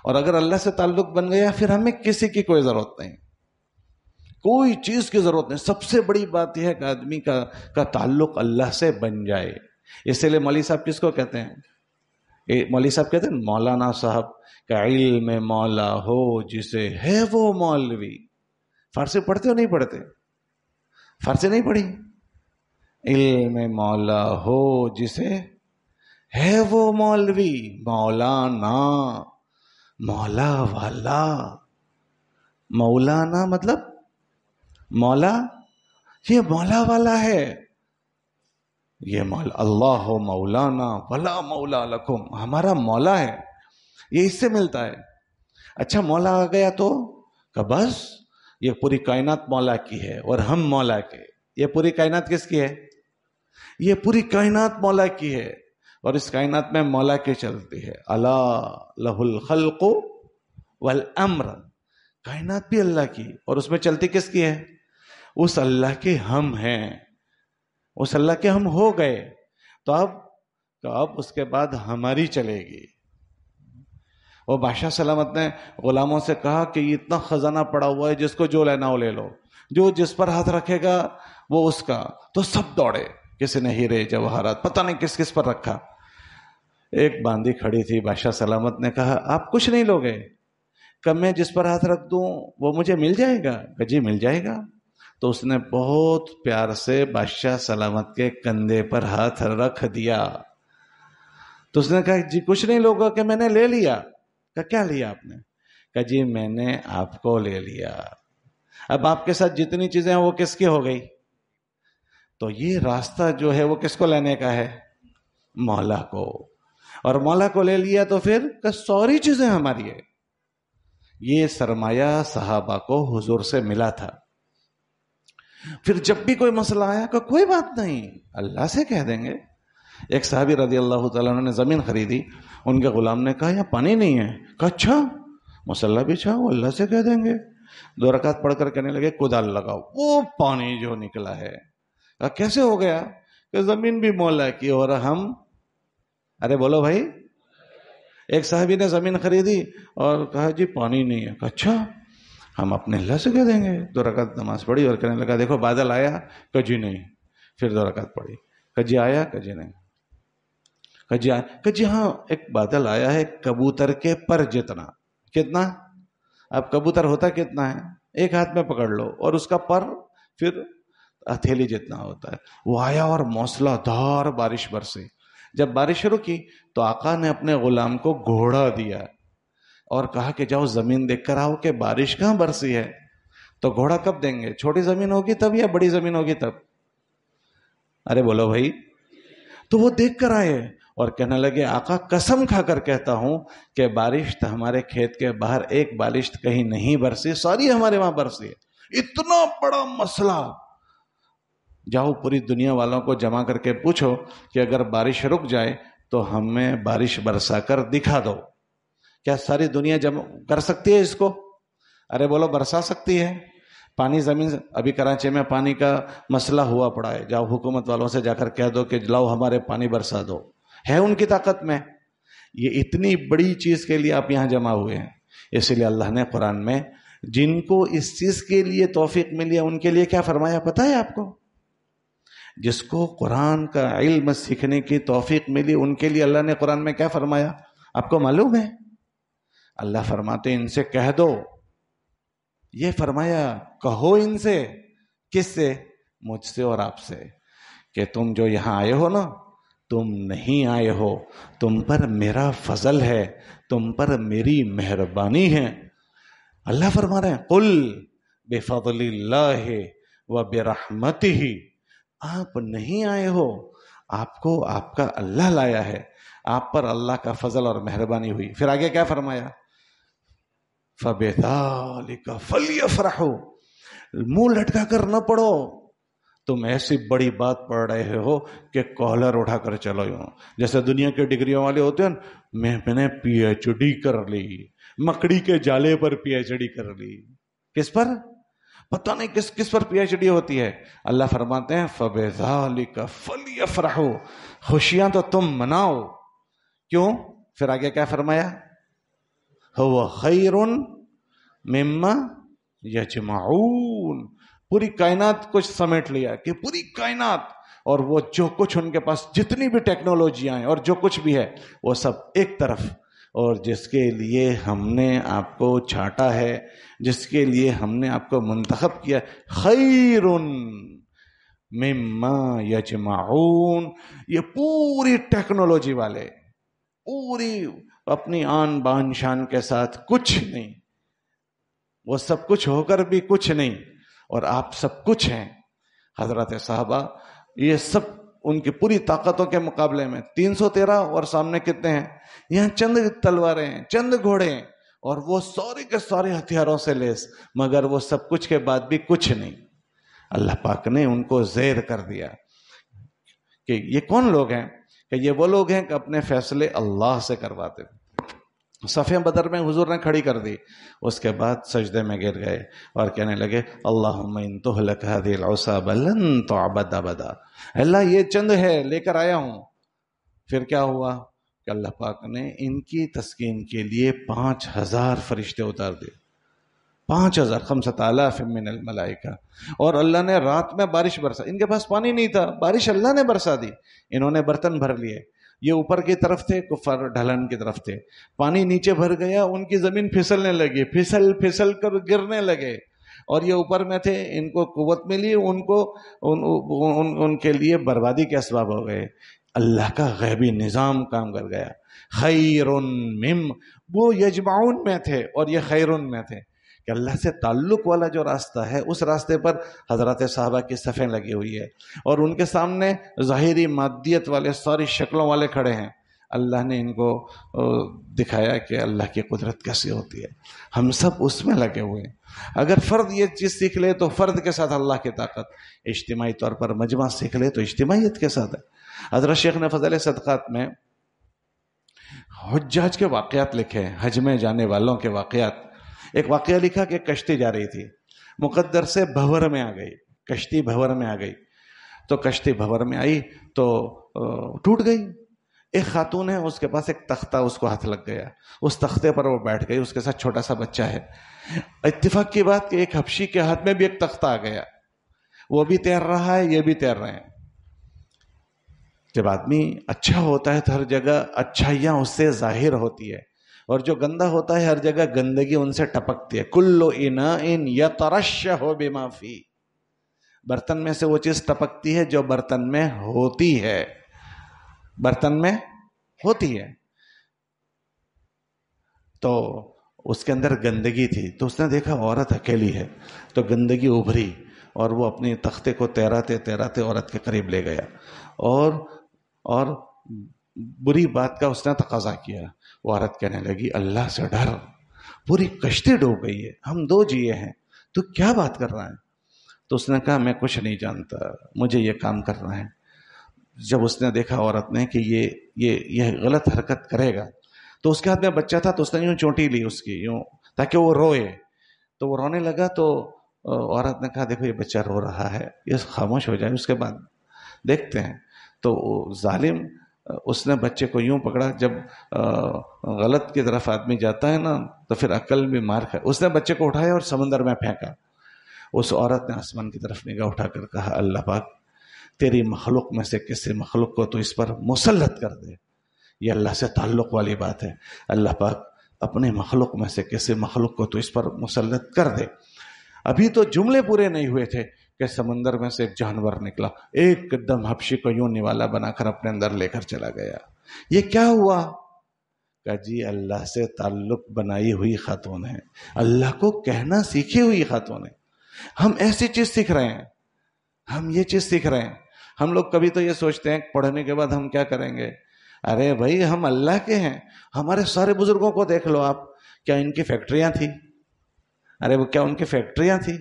اور اگر اللہ سے تعلق بن گیا پھر ہمیں کسی کی کوئی ضرورت نہیں، کوئی چیز کی ضرورت نہیں۔ سب سے بڑی بات یہ ہے کہ آدمی کا تعلق اللہ سے بن جائے۔ اسی لیے مولوی صاحب کس کو کہتے ہیں؟ مولوی صاحب کہتے ہیں مولانا صاحب کا علم مولا ہو جسے ہے وہ مولوی۔ فارسی پڑھتے ہو نہیں پڑھتے؟ فارسی نہیں پڑھی؟ علم مولا ہو جسے ہے وہ مولوی، مولانا مولا والا، مولانا مطلب مولا، یہ مولا والا ہے، یہ مولا، اللہ مولانا ولا مولا لکم، ہمارا مولا ہے، یہ اس سے ملتا ہے۔ اچھا مولا آ گیا تو کہ بس یہ پوری کائنات مولا کی ہے اور ہم مولا کے۔ یہ پوری کائنات کس کی ہے؟ یہ پوری کائنات مولا کی ہے، اور اس کائنات میں مولا کی چلتی ہے، الا لہ الخلق والامر، کائنات بھی اللہ کی، اور اس میں چلتی کس کی ہے؟ اس اللہ کے ہم ہیں، اس اللہ کے ہم ہو گئے، تو اب اس کے بعد ہماری چلے گی۔ اور بادشاہ سلامت نے غلاموں سے کہا کہ یہ اتنا خزانہ پڑا ہوا ہے، جس کو جو لینا ہو لے لو، جو جس پر ہاتھ رکھے گا وہ اس کا۔ تو سب دوڑے، کسی نے ہیرے جواہرات پتہ نہیں کس کس پر رکھا۔ ایک باندی کھڑی تھی، بادشاہ سلامت نے کہا آپ کچھ نہیں لوگے؟ کہ میں جس پر ہاتھ رکھ دوں وہ مجھے مل جائے گا؟ کہ جی مل جائے گا۔ تو اس نے بہت پیار سے بادشاہ سلامت کے کندھے پر ہاتھ رکھ دیا۔ تو اس نے کہا جی کچھ نہیں لوگا کہ میں نے لے لیا۔ کہ کیا لیا آپ نے؟ کہ جی میں نے آپ کو لے لیا، اب آپ کے ساتھ جتنی چیزیں ہیں وہ کس کی ہو گئی؟ تو یہ راستہ جو ہے وہ کس کو لینے کا ہے؟ مولا کو۔ اور مولا کو لے لیا تو پھر کہ ساری چیزیں ہماری ہے۔ یہ سرمایہ صحابہ کو حضور سے ملا تھا۔ پھر جب بھی کوئی مسئلہ آیا کہ کوئی بات نہیں، اللہ سے کہہ دیں گے۔ ایک صحابی رضی اللہ تعالیٰ عنہ نے زمین خریدی، ان کے غلام نے کہا یہاں پانی نہیں ہے۔ کہا اچھا، مسلح بچھا، وہ اللہ سے کہہ دیں گے۔ 2 رکعت پڑھ کر کہنے لگے کدال لگاؤ، وہ پانی جو نکلا ہے۔ کہا کیسے ہو گیا؟ کہ زمین بھی مولا کی اور ہم، ارے بولو بھائی۔ ایک صحابی نے زمین خریدی اور کہا جی پانی نہیں ہے۔ کہا اچھا، ہم اپنے اللہ سے کہہ دیں گے۔ 2 رکعت نماز پڑھی اور کہنے لگا دیکھو بادل آیا؟ کہ جی نہیں۔ پھر 2 رکعت پڑھی۔ کہ جی آیا؟ کہ جی نہیں۔ کہ جی آیا؟ کہ جی ہاں ایک بادل آیا ہے کبوتر کے پر جتنا۔ کتنا؟ اب کبوتر ہوتا کتنا ہے؟ ایک ہاتھ میں پکڑ لو، اور اس کا پر پھر ہتھیلی جتنا ہوتا ہے۔ وہ آیا اور موسلا دھار بارش برسی۔ جب بارش شروع کی تو آقا نے اپنے غلام کو گھوڑا دیا اور کہا کہ جاؤ زمین دیکھ کر آؤ کہ بارش کہاں برسی ہے۔ تو گھوڑا کب دیں گے؟ چھوٹی زمین ہوگی تب یا بڑی زمین ہوگی تب؟ ارے بولو بھائی. تو وہ دیکھ کر آئے اور کہنے لگے آقا قسم کھا کر کہتا ہوں کہ بارش ہمارے کھیت کے باہر ایک بارش کہیں نہیں برسی، ساری ہمارے وہاں برسی ہے. اتنا بڑا مسئلہ. جاؤ پوری دنیا والوں کو جمع کر کے پوچھو کہ اگر بارش رک جائے تو ہمیں بارش برسا کر دکھا دو. کیا ساری دنیا جمع کر سکتی ہے اس کو؟ ارے بولو برسا سکتی ہے. پانی زمین، ابھی کراچی میں پانی کا مسئلہ ہوا پڑا ہے، جاؤ حکومت والوں سے جا کر کہہ دو کہ لاؤ ہمارے پانی برسا دو. ہے ان کی طاقت میں. یہ اتنی بڑی چیز کے لیے آپ یہاں جمع ہوئے ہیں. اس لیے اللہ نے قرآن میں جن کو اس چیز کے لیے توفیق ملی ہے ان کے لیے کیا فرمایا پتہ ہے آپ کو؟ جس کو قرآن کا علم سیکھنے کی توفیق ملی ان کے لیے اللہ نے قرآن میں کیا فرمایا آپ کو معلوم ہے؟ اللہ فرماتے ان سے کہہ دو، یہ فرمایا کہو ان سے. کس سے؟ مجھ سے اور آپ سے، کہ تم جو یہاں آئے ہو نا، تم نہیں آئے ہو، تم پر میرا فضل ہے، تم پر میری مہربانی ہے. اللہ فرما رہے ہیں قل بفضل اللہ وبرحمتہ. آپ نہیں آئے ہو، آپ کو آپ کا اللہ لایا ہے، آپ پر اللہ کا فضل اور مہربانی ہوئی. پھر آگے کیا فرمایا؟ فَبِذَلِكَ فَلْيَفْرَحُوا. منہ لٹکا کر نہ پڑھو. تم ایسی بڑی بات پڑھ رہے ہو کہ کالر اٹھا کر چلو یوں، جیسے دنیا کے ڈگریوں والے ہوتے ہیں. میں نے پی ایچ ڈی کر لی، مکڑی کے جالے پر پی ایچ ڈی کر لی. کس پر؟ پتہ نہیں کس پر پی ایچ ڈی ہوتی ہے. اللہ فرماتے ہیں فَبِذَلِكَ فَلْيَفْرَحُوا. خوشیاں تو تم مناؤ. کیوں؟ پھر آگے کیا فرمایا؟ هو خیر مما یجمعون. پوری کائنات کچھ سمیٹ لیا کہ پوری کائنات اور وہ جو کچھ ان کے پاس جتنی بھی ٹیکنالوجیاں ہیں اور جو کچھ بھی ہے وہ سب ایک طرف، اور جس کے لیے ہم نے آپ کو چھانٹا ہے، جس کے لیے ہم نے آپ کو منتخب کیا، خیر مما یجمعون. یہ پوری ٹیکنالوجی والے پوری اپنی آن بان شان کے ساتھ کچھ نہیں، وہ سب کچھ ہو کر بھی کچھ نہیں، اور آپ سب کچھ ہیں. حضرت صحابہ یہ سب ان کی پوری طاقتوں کے مقابلے میں 313 اور سامنے کتنے ہیں؟ یہاں چند تلواریں ہیں، چند گھوڑے ہیں، اور وہ سارے کے سارے ہتھیاروں سے لیس، مگر وہ سب کچھ کے بعد بھی کچھ نہیں. اللہ پاک نے ان کو زیر کر دیا. کہ یہ کون لوگ ہیں؟ کہ یہ وہ لوگ ہیں کہ اپنے فیصلے اللہ سے کرواتے. صفِ بدر میں حضور نے کھڑی کر دی، اس کے بعد سجدے میں گر گئے اور کہنے لگے اللہم ان تہلک هذه العصابہ لن تعبد ابدا. اللہ یہ چند ہے لے کر آیا ہوں. پھر کیا ہوا کہ اللہ پاک نے ان کی تسکین کے لیے 5000 فرشتے اتار دیے. 5000 5,000 من الملائکہ. اور اللہ نے رات میں بارش برسا. ان کے پاس پانی نہیں تھا، بارش اللہ نے برسا دی. انہوں نے برتن بھر لیے، یہ اوپر کی طرف تھے، کفار ڈھلن کی طرف تھے. پانی نیچے بھر گیا، ان کی زمین پھسلنے لگی، پھسل کر گرنے لگے. اور یہ اوپر میں تھے، ان کو قوت ملی، ان کے لیے بربادی کے اسباب ہو گئے. اللہ کا غیبی نظام کام کر گیا. خیرن مم، وہ یجمعون میں تھے اور یہ خیرن میں تھے کہ اللہ سے تعلق والا جو راستہ ہے اس راستے پر حضرت صحابہ کی صفیں لگی ہوئی ہے، اور ان کے سامنے ظاہری مادیت والے ساری شکلوں والے کھڑے ہیں. اللہ نے ان کو دکھایا کہ اللہ کی قدرت کیسے ہوتی ہے. ہم سب اس میں لگے ہوئے ہیں. اگر فرد یہ چیز سیکھ لے تو فرد کے ساتھ اللہ کی طاقت، اجتماعی طور پر مجمع سیکھ لے تو اجتماعیت کے ساتھ ہے. حضرت شیخ نے فضائل صدقات میں حجاج کے واقعات لکھے ہیں، حج میں جانے والوں کے واقعات. ایک واقعہ لکھا کہ کشتی جا رہی تھی، مقدر سے بھور میں آ گئی، کشتی بھور میں آ گئی. تو کشتی بھور میں آئی تو ٹوٹ گئی. ایک خاتون ہے، اس کے پاس ایک تختہ، اس کو ہاتھ لگ گیا، اس تختے پر وہ بیٹھ گئی، اس کے ساتھ چھوٹا سا بچہ ہے. اتفاق کی بات کہ ایک حبشی کے ہاتھ میں بھی ایک تختہ آ گیا، وہ بھی تیر رہا ہے، یہ بھی تیر رہے ہیں. جب آدمی اچھا ہوتا ہے تو ہر جگہ اچھائیاں اس سے ظاہر ہوتی ہے، اور جو گندا ہوتا ہے ہر جگہ گندگی ان سے ٹپکتی ہے. کل اناء یترشح بما فی، برتن میں سے وہ چیز ٹپکتی ہے جو برتن میں ہوتی ہے، برتن میں ہوتی ہے. تو اس کے اندر گندگی تھی، تو اس نے دیکھا عورت اکیلی ہے، تو گندگی ابھری اور وہ اپنی تختے کو تیراتے تیراتے عورت کے قریب لے گیا اور بری بات کا اس نے تقاضا کیا. وہ عورت کہنے لگی اللہ سے ڈر، پوری کشتی ڈوب گئی ہے، ہم دو جیے ہیں، تو کیا بات کر رہا ہے؟ تو اس نے کہا میں کچھ نہیں جانتا، مجھے یہ کام کرنا ہے. جب اس نے دیکھا عورت نے کہ یہ غلط حرکت کرے گا، تو اس کے ہاتھ میں بچہ تھا، تو اس نے یوں چونٹی لی اس کی یوں تاکہ وہ روئے. تو وہ رونے لگا، تو عورت نے کہا دیکھو یہ بچہ رو رہا ہے، یہ خاموش ہو جائے، اس کے بعد دیکھتے ہیں. تو ظالم اس نے بچے کو یوں پکڑا، جب غلط کی طرف آدمی جاتا ہے نا تو پھر عقل بھی مار کھائے. اس نے بچے کو اٹھایا اور سمندر میں پھینکا. اس عورت نے آسمان کی طرف نگاہ اٹھا کر کہا اللہ پاک تیری مخلوق میں سے کسی مخلوق کو تو اس پر مسلط کر دے. یہ اللہ سے تعلق والی بات ہے. اللہ پاک اپنے مخلوق میں سے کسی مخلوق کو تو اس پر مسلط کر دے. ابھی تو جملے پورے نہیں ہوئے تھے کہ سمندر میں سے ایک جانور نکلا، ایک دم حبشی کو یوں نوالا بنا کر اپنے اندر لے کر چلا گیا. یہ کیا ہوا؟ کہ جی اللہ سے تعلق بنائی ہوئی خاتون ہے، اللہ کو کہنا سیکھی ہوئی خاتون ہے. ہم ایسی چیز سیکھ رہے ہیں، ہم یہ چیز سیکھ رہے ہیں. ہم لوگ کبھی تو یہ سوچتے ہیں پڑھنے کے بعد ہم کیا کریں گے. ارے بھائی ہم اللہ کے ہیں. ہمارے سارے بزرگوں کو دیکھ لو آپ، کیا ان کی فیکٹریاں تھیں؟ ارے وہ کیا ان کی فیکٹریاں تھیں؟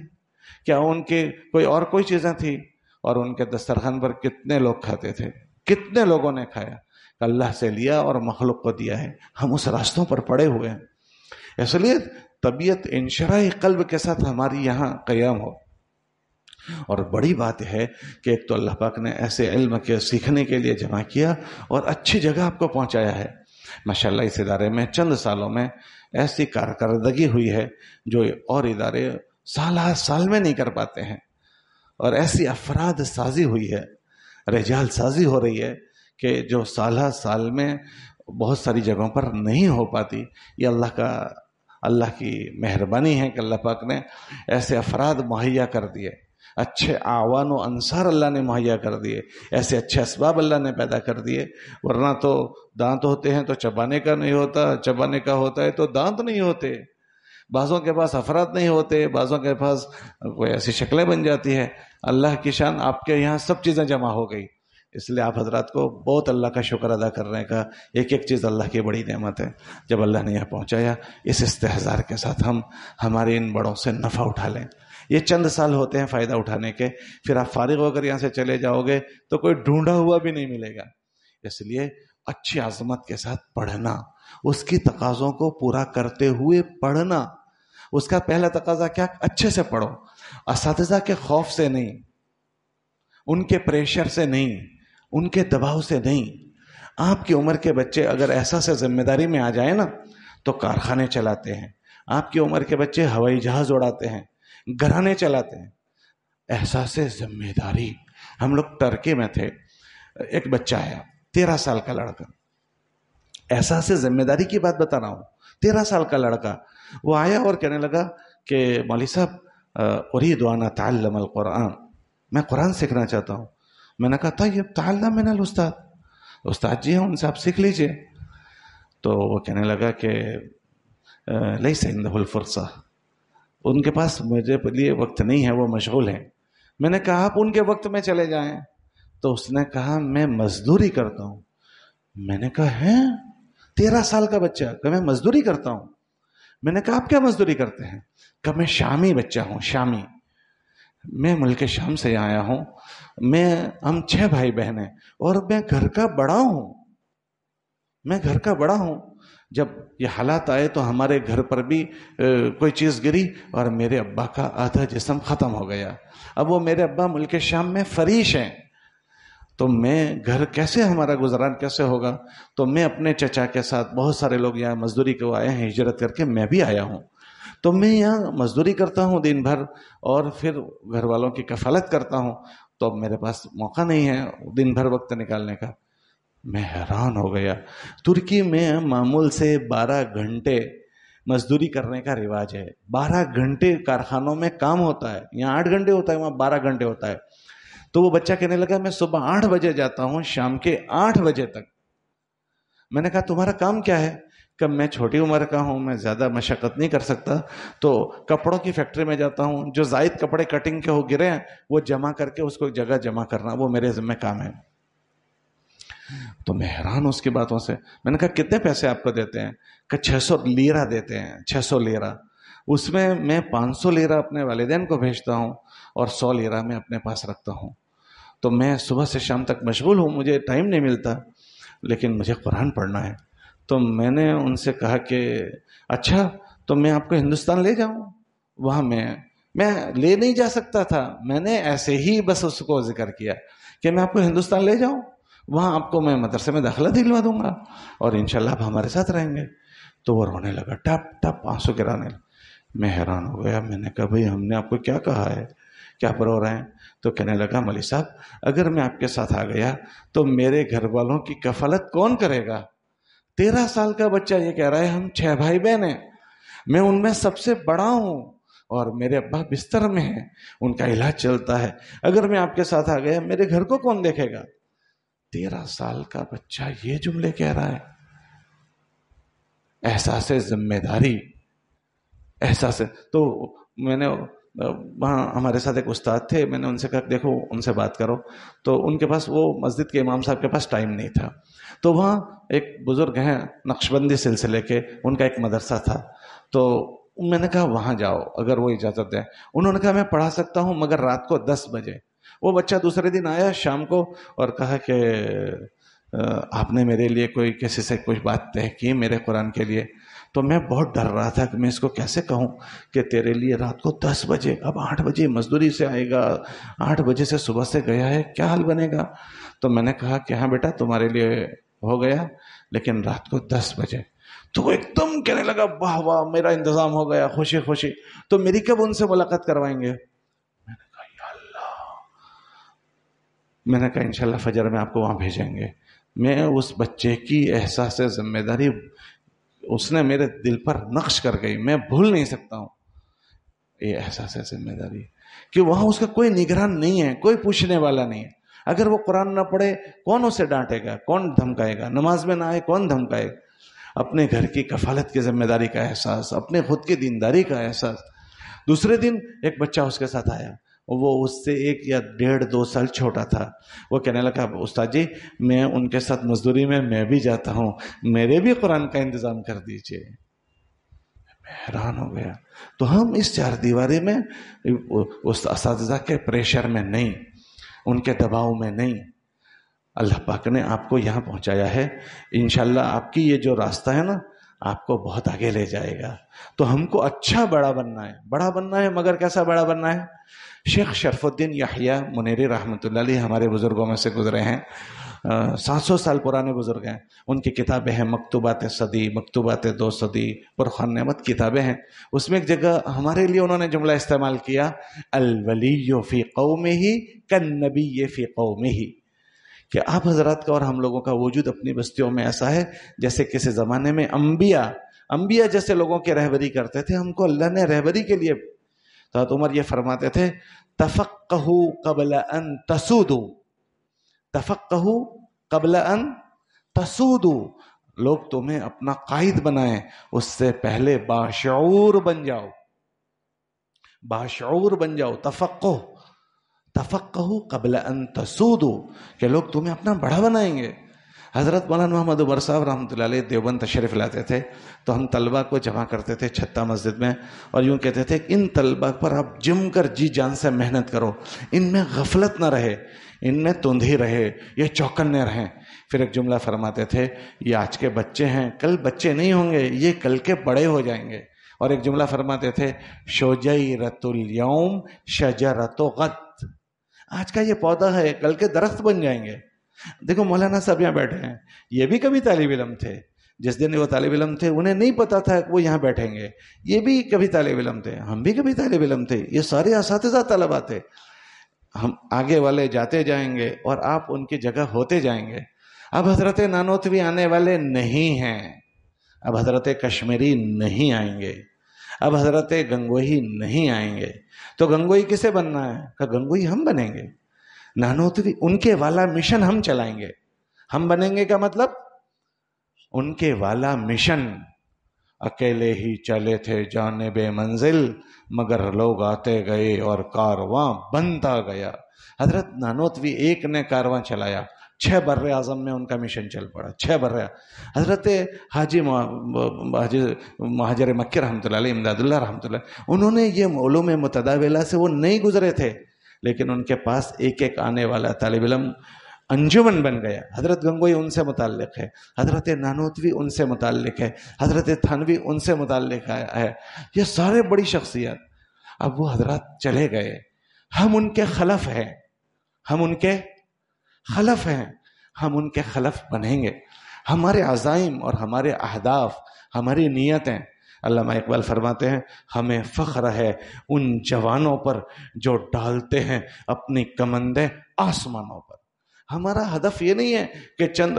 کیا ان کے کوئی چیزیں تھیں؟ اور ان کے دسترخوان پر کتنے لوگ کھاتے تھے، کتنے لوگوں نے کھایا. اللہ سے لیا اور مخلوق کو دیا ہے. ہم اس راستوں پر پڑے ہوئے ہیں. اس لیے طبیعت انشراح قلب کے ساتھ ہماری یہاں قیام ہو. اور بڑی بات ہے کہ ایک تو اللہ پاک نے ایسے علم کے سیکھنے کے لیے جمع کیا اور اچھی جگہ آپ کو پہنچایا ہے. ماشاءاللہ اس ادارے میں چند سالوں میں ایسی کارکردگی ہوئی ہے جو اور ادارے سال میں نہیں کر پاتے ہیں. اور ایسی افراد سازی ہوئی ہے، رجال سازی ہو رہی ہے کہ جو سال میں بہت ساری جگہوں پر نہیں ہو پاتی. یہ اللہ کی مہربانی ہے کہ اللہ پاک نے ایسے افراد مہیا کر دیے، اچھے اعوان و انصار اللہ نے مہیا کر دیے، ایسے اچھے اسباب اللہ نے پیدا کر دیے. ورنہ تو دانت ہوتے ہیں تو چبانے کا نہیں ہوتا، چبانے کا ہوتا ہے تو دانت نہیں ہوتے. بعضوں کے پاس افراد نہیں ہوتے، بعضوں کے پاس کوئی ایسی شکلیں بن جاتی ہے. اللہ کی شان آپ کے یہاں سب چیزیں جمع ہو گئی. اس لیے آپ حضرات کو بہت اللہ کا شکر ادا کرنے کا. ایک ایک چیز اللہ کی بڑی نعمت ہے. جب اللہ نے یہاں پہنچایا اس استحضار کے ساتھ ہم ہمارے ان بڑوں سے نفع اٹھا لیں. یہ چند سال ہوتے ہیں فائدہ اٹھانے کے، پھر آپ فارغ ہو کر یہاں سے چلے جاؤ گے تو کوئی ڈھونڈا ہوا بھی نہیں ملے گا. اس لیے اچھی عظمت کے ساتھ پڑھنا، اس کی تقاضوں کو پورا کرتے ہوئے پڑھنا. اس کا پہلا تقاضا کیا؟ اچھے سے پڑھو، اساتذہ کے خوف سے نہیں، ان کے پریشر سے نہیں، ان کے دباؤ سے نہیں. آپ کی عمر کے بچے اگر احساس ذمہ داری میں آ جائیں نا تو کارخانے چلاتے ہیں. آپ کی عمر کے بچے ہوائی جہاز اڑاتے ہیں، گھرانے چلاتے ہیں. احساس ذمہ داری. ہم لوگ ٹرکی میں تھے، ایک بچہ آیا 13 سال کا لڑکا. احساس ذمہ داری کی بات بتا رہا ہوں. 13 سال کا لڑکا وہ آیا اور کہنے لگا کہ مولوی صاحب اريد ان اتعلم القرآن، میں قرآن سیکھنا چاہتا ہوں. میں نے کہا طیب تعلم من الاستاذ، استاد جی ہیں ان سے آپ سیکھ لیجئے. تو وہ کہنے لگا کہ لیس عنده الفرصہ، ان کے پاس میرے لیے وقت نہیں ہے، وہ مشغول ہیں. میں نے کہا آپ ان کے وقت میں چلے جائیں. تو اس نے کہا میں مزدوری کرتا ہوں. میں نے کہا ہے 13 سال کا بچہ کہ میں مزدوری کرتا ہوں. میں نے کہا آپ کیا مزدوری کرتے ہیں؟ کہ میں شامی بچہ ہوں، شامی، میں ملک شام سے آیا ہوں. ہم 6 بھائی بہن ہیں اور میں گھر کا بڑا ہوں. میں گھر کا بڑا ہوں. جب یہ حالات آئے تو ہمارے گھر پر بھی کوئی چیز گری اور میرے ابا کا آدھا جسم ختم ہو گیا. اب وہ میرے ابا ملک شام میں فریش ہیں، تو میں گھر کیسے، ہمارا گزران کیسے ہوگا؟ تو میں اپنے چچا کے ساتھ، بہت سارے لوگ یہاں مزدوری کو آئے ہیں ہجرت کر کے، میں بھی آیا ہوں. تو میں یہاں مزدوری کرتا ہوں دن بھر اور پھر گھر والوں کی کفالت کرتا ہوں. تو اب میرے پاس موقع نہیں ہے دن بھر وقت نکالنے کا. میں حیران ہو گیا. ترکی میں معمول سے 12 گھنٹے مزدوری کرنے کا رواج ہے. 12 گھنٹے کارخانوں میں کام ہوتا ہے. یہاں 8 گھنٹے ہوتا ہے، وہاں 12 گھنٹے ہوتا ہے. تو وہ بچہ کہنے لگا میں صبح 8 بجے جاتا ہوں، شام کے 8 بجے تک. میں نے کہا تمہارا کام کیا ہے؟ کہ میں چھوٹی عمر کا ہوں، میں زیادہ مشقت نہیں کر سکتا، تو کپڑوں کی فیکٹری میں جاتا ہوں، جو زائد کپڑے کٹنگ کے ہو گرے ہیں وہ جمع کر کے اس کو جگہ جمع کرنا، وہ میرے ذمہ کام ہے۔ تو میں حیران ہوں اس کی باتوں سے۔ میں نے کہا کتنے پیسے آپ کو دیتے ہیں؟ کہ 600 لیرہ دیتے ہیں، 600 لیرہ۔ اس میں 500 لیرہ اپنے والدین کو بھیجتا ہوں اور 100 لیرہ میں اپنے پاس رکھتا ہوں۔ تو میں صبح سے شام تک مشغول ہوں، مجھے ٹائم نہیں ملتا، لیکن مجھے قرآن پڑھنا ہے۔ تو میں نے ان سے کہا کہ اچھا تو میں آپ کو ہندوستان لے جاؤں؟ وہاں میں لے نہیں جا سکتا تھا، میں نے ایسے ہی بس اس کو ذکر کیا کہ میں آپ کو ہندوستان لے جاؤں، وہاں آپ کو میں مدرسے میں داخلہ دلوا دوں گا اور انشاءاللہ آپ ہمارے ساتھ رہیں گے۔ تو وہ رونے لگا، ٹپ ٹپ آنسو گرانے لگا۔ میں حیران ہو گیا، میں نے کہا بھئی ہم نے آپ کو کیا کہا ہے، کیا پر رو رہے ہیں؟ تو کہنے لگا مولوی صاحب اگر میں آپ کے ساتھ آ گیا تو میرے گھر والوں کی کفالت کون کرے گا؟ 13 سال کا بچہ یہ کہہ رہا ہے ہم 6 بھائی بہن ہیں، میں ان میں سب سے بڑا ہوں اور میرے ابا بستر میں ہیں، ان کا علاج چلتا ہے، اگر میں آپ کے ساتھ آ گیا میرے گھر کو کون دیکھے گا؟ 13 سال کا بچہ یہ جملے کہہ رہا ہے۔ احساس ذمہ داری، احساس۔ تو میں نے وہاں ہمارے ساتھ ایک استاد تھے، میں نے ان سے کہا دیکھو ان سے بات کرو، تو ان کے پاس، وہ مسجد کے امام صاحب کے پاس ٹائم نہیں تھا، تو وہاں ایک بزرگ ہیں نقشبندی سلسلے کے، ان کا ایک مدرسہ تھا، تو میں نے کہا وہاں جاؤ اگر وہ اجازت دیں۔ انہوں نے کہا میں پڑھا سکتا ہوں مگر رات کو 10 بجے۔ وہ بچہ دوسرے دن آیا شام کو اور کہا کہ آپ نے میرے لیے کوئی کسی سے کچھ بات طے کی میرے قرآن کے لیے؟ تو میں بہت ڈر رہا تھا کہ میں اس کو کیسے کہوں کہ تیرے لیے رات کو 10 بجے، اب 8 بجے مزدوری سے آئے گا، 8 بجے سے صبح سے گیا ہے، کیا حال بنے گا؟ تو میں نے کہا کہ ہاں بیٹا تمہارے لیے ہو گیا لیکن رات کو 10 بجے۔ تو وہ ایک دم کہنے لگا واہ واہ میرا انتظام ہو گیا، خوشی خوشی، تو میری کب ان سے ملاقات کروائیں گے؟ میں نے کہا یا اللہ، میں نے کہا انشاءاللہ فجر میں آپ کو وہاں بھیجیں گے۔ میں اس بچے کی احساس ذمہ داری اس نے میرے دل پر نقش کر گئی، میں بھول نہیں سکتا ہوں یہ احساس ذمہ داری، کہ وہاں اس کا کوئی نگران نہیں ہے، کوئی پوچھنے والا نہیں ہے۔ اگر وہ قرآن نہ پڑھے کون اسے ڈانٹے گا، کون دھمکائے گا؟ نماز میں نہ آئے کون دھمکائے گا؟ اپنے گھر کی کفالت کی ذمہ داری کا احساس، اپنے خود کی دینداری کا احساس۔ دوسرے دن ایک بچہ اس کے ساتھ آیا، وہ اس سے 1 یا 1.5 2 سال چھوٹا تھا، وہ کہنے لگا استاد جی میں ان کے ساتھ مزدوری میں بھی جاتا ہوں، میرے بھی قرآن کا انتظام کر دیجئے۔ میں حیران ہو گیا۔ تو ہم اس 4 دیواری میں اس اساتذہ کے پریشر میں نہیں، ان کے دباؤ میں نہیں، اللہ پاک نے آپ کو یہاں پہنچایا ہے، انشاءاللہ آپ کی یہ جو راستہ ہے نا آپ کو بہت آگے لے جائے گا۔ تو ہم کو اچھا بڑا بننا ہے، بڑا بننا ہے، مگر کیسا بڑا بننا ہے؟ شیخ شرف الدین یحییٰ منیری رحمۃ اللہ علیہ ہمارے بزرگوں میں سے گزرے ہیں، 700 سال پرانے بزرگ ہیں، ان کی کتابیں ہیں مکتوبات صدی، مکتوبات 2 صدی، پرخان نعمت کتابیں ہیں۔ اس میں ایک جگہ ہمارے لیے انہوں نے جملہ استعمال کیا، الولی فی قومہ کالنبی فی قومہ، کہ آپ حضرات کا اور ہم لوگوں کا وجود اپنی بستیوں میں ایسا ہے جیسے کسی زمانے میں انبیاء جیسے لوگوں کی رہبری کرتے تھے، ہم کو اللہ نے رہبری کے لیے۔ تو حضرت عمر یہ فرماتے تھے تفقہوا قبل ان تسودوا، تفقہوا قبل ان تسودوا، لوگ تمہیں اپنا قائد بنائیں اس سے پہلے باشعور بن جاؤ، باشعور بن جاؤ۔ تفقہوا قبل ان تسودوا، کہ لوگ تمہیں اپنا بڑا بنائیں گے۔ حضرت مولانا محمد عمر صاحب رحمۃ اللہ علیہ دیوبند تشریف لاتے تھے تو ہم طلبہ کو جمع کرتے تھے چھتہ مسجد میں، اور یوں کہتے تھے ان طلبہ پر آپ جم کر جی جان سے محنت کرو، ان میں غفلت نہ رہے، ان میں تندھی رہے، یہ چوکنے رہیں۔ پھر ایک جملہ فرماتے تھے یہ آج کے بچے ہیں کل بچے نہیں ہوں گے، یہ کل کے بڑے ہو جائیں گے۔ اور ایک جملہ فرماتے تھے شجیرۃ الیوم شجرۃ غد، آج کا یہ پودا ہے کل کے درخت بن جائیں گے۔ دیکھو مولانا صاحب یہاں بیٹھے ہیں، یہ بھی کبھی طالب علم تھے، جس دن وہ طالب علم تھے انہیں نہیں پتا تھا کہ وہ یہاں بیٹھیں گے، یہ بھی کبھی طالب علم تھے، ہم بھی کبھی طالب علم تھے، یہ سارے اساتذہ طلبہ تھے۔ ہم آگے والے جاتے جائیں گے اور آپ ان کی جگہ ہوتے جائیں گے۔ اب حضرت نانوتوی آنے والے نہیں ہیں، اب حضرت کشمیری نہیں آئیں گے، اب حضرت گنگوئی نہیں آئیں گے۔ تو گنگوئی کسے بننا ہے؟ کہ گنگوئی ہم بنیں گے، نانوتوی ان کے والا مشن ہم چلائیں گے، ہم بنیں گے کا مطلب ان کے والا مشن، اکیلے ہی چلے تھے جانب منزل، مگر لوگ آتے گئے اور کارواں بنتا گیا۔ حضرت نانوتوی ایک نے کارواں چلایا، 6 بر اعظم میں ان کا مشن چل پڑا، 6 بر۔ حضرت حاجی مہاجر مکی رحمۃ اللہ علیہ، امداد اللہ رحمۃ اللہ، انہوں نے یہ علوم متداولہ سے وہ نہیں گزرے تھے، لیکن ان کے پاس ایک ایک آنے والا طالب علم انجمن بن گیا۔ حضرت گنگوئی ان سے متعلق ہے، حضرت نانوتوی ان سے متعلق ہے، حضرت تھانوی ان سے متعلق ہے، یہ سارے بڑی شخصیت۔ اب وہ حضرات چلے گئے، ہم ان کے خلف ہیں، ہم ان کے خلف ہیں، ہم ان کے خلف بنیں گے۔ ہمارے عزائم اور ہمارے اہداف، ہماری نیتیں، علامہ اقبال فرماتے ہیں ہمیں فخر ہے ان جوانوں پر جو ڈالتے ہیں اپنی کمندیں آسمانوں پر۔ ہمارا ہدف یہ نہیں ہے کہ چند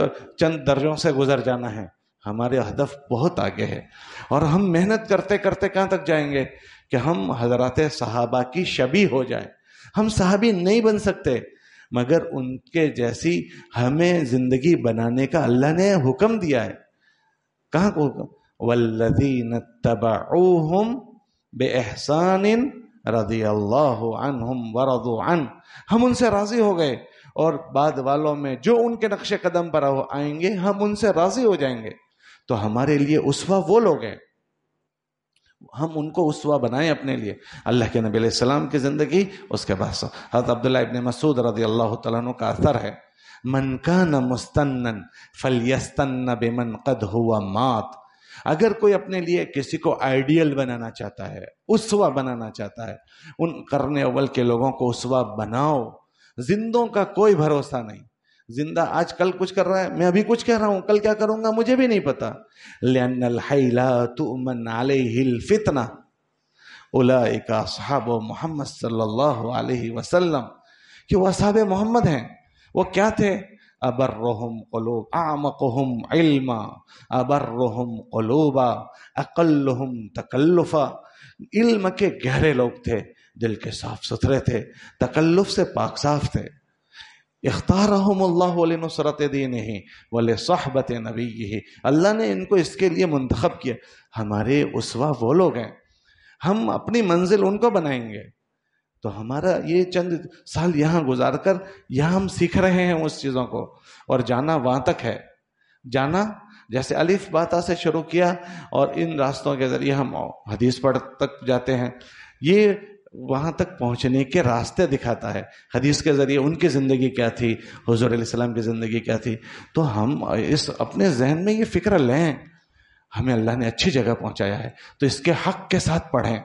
درجوں سے گزر جانا ہے، ہمارے ہدف بہت آگے ہے، اور ہم محنت کرتے کرتے کہاں تک جائیں گے کہ ہم حضرات صحابہ کی شبیہ ہو جائیں۔ ہم صحابی نہیں بن سکتے، مگر ان کے جیسی ہمیں زندگی بنانے کا اللہ نے حکم دیا ہے۔ کہاں کو حکم؟ والذین اتبعوہم باحسان رضی اللہ عنہم ورضوا عنہ، ہم ان سے راضی ہو گئے، اور بعد والوں میں جو ان کے نقش قدم پر آئیں گے ہم ان سے راضی ہو جائیں گے۔ تو ہمارے لیے اسوہ وہ لوگ ہیں، ہم ان کو اسوہ بنائیں اپنے لیے۔ اللہ کے نبی علیہ السلام کی زندگی، اس کے بعد حضرت عبداللہ ابن مسعود رضی اللہ تعالیٰ عنہ کا اثر ہے، من کان مستنن فلیستن بمن قد ہوا مات۔ اگر کوئی اپنے لیے کسی کو آئیڈیل بنانا چاہتا ہے، اسوہ بنانا چاہتا ہے، ان قرن اول کے لوگوں کو اسوہ بناؤ۔ زندوں کا کوئی بھروسہ نہیں، زندہ آج کل کچھ کر رہا ہے، میں ابھی کچھ کہہ رہا ہوں، کل کیا کروں گا مجھے بھی نہیں پتا۔ لأن الحی لا تؤمن علیہ الفتنہ، اولئک اصحاب محمد صلی اللہ علیہ وسلم، کہ وہ اصحاب محمد ہیں۔ وہ کیا تھے؟ ابرہم قلوب، اعمقہم علما، ابرہم قلوبا، اقلہم تکلفا۔ علم کے گہرے لوگ تھے، دل کے صاف ستھرے تھے، تکلف سے پاک صاف تھے۔ اختارہم اللہ لنصرت دینہ ولصحبت نبیہ، اللہ نے ان کو اس کے لیے منتخب کیا۔ ہمارے اسوہ وہ لوگ ہیں، ہم اپنی منزل ان کو بنائیں گے۔ تو ہمارا یہ چند سال یہاں گزار کر یہاں ہم سیکھ رہے ہیں اس چیزوں کو، اور جانا وہاں تک ہے۔ جانا جیسے الف باتا سے شروع کیا، اور ان راستوں کے ذریعے ہم حدیث پڑھ تک جاتے ہیں، یہ وہاں تک پہنچنے کے راستے دکھاتا ہے۔ حدیث کے ذریعے ان کی زندگی کیا تھی، حضور علیہ السلام کی زندگی کیا تھی۔ تو ہم اس اپنے ذہن میں یہ فکر لیں، ہمیں اللہ نے اچھی جگہ پہنچایا ہے تو اس کے حق کے ساتھ پڑھیں،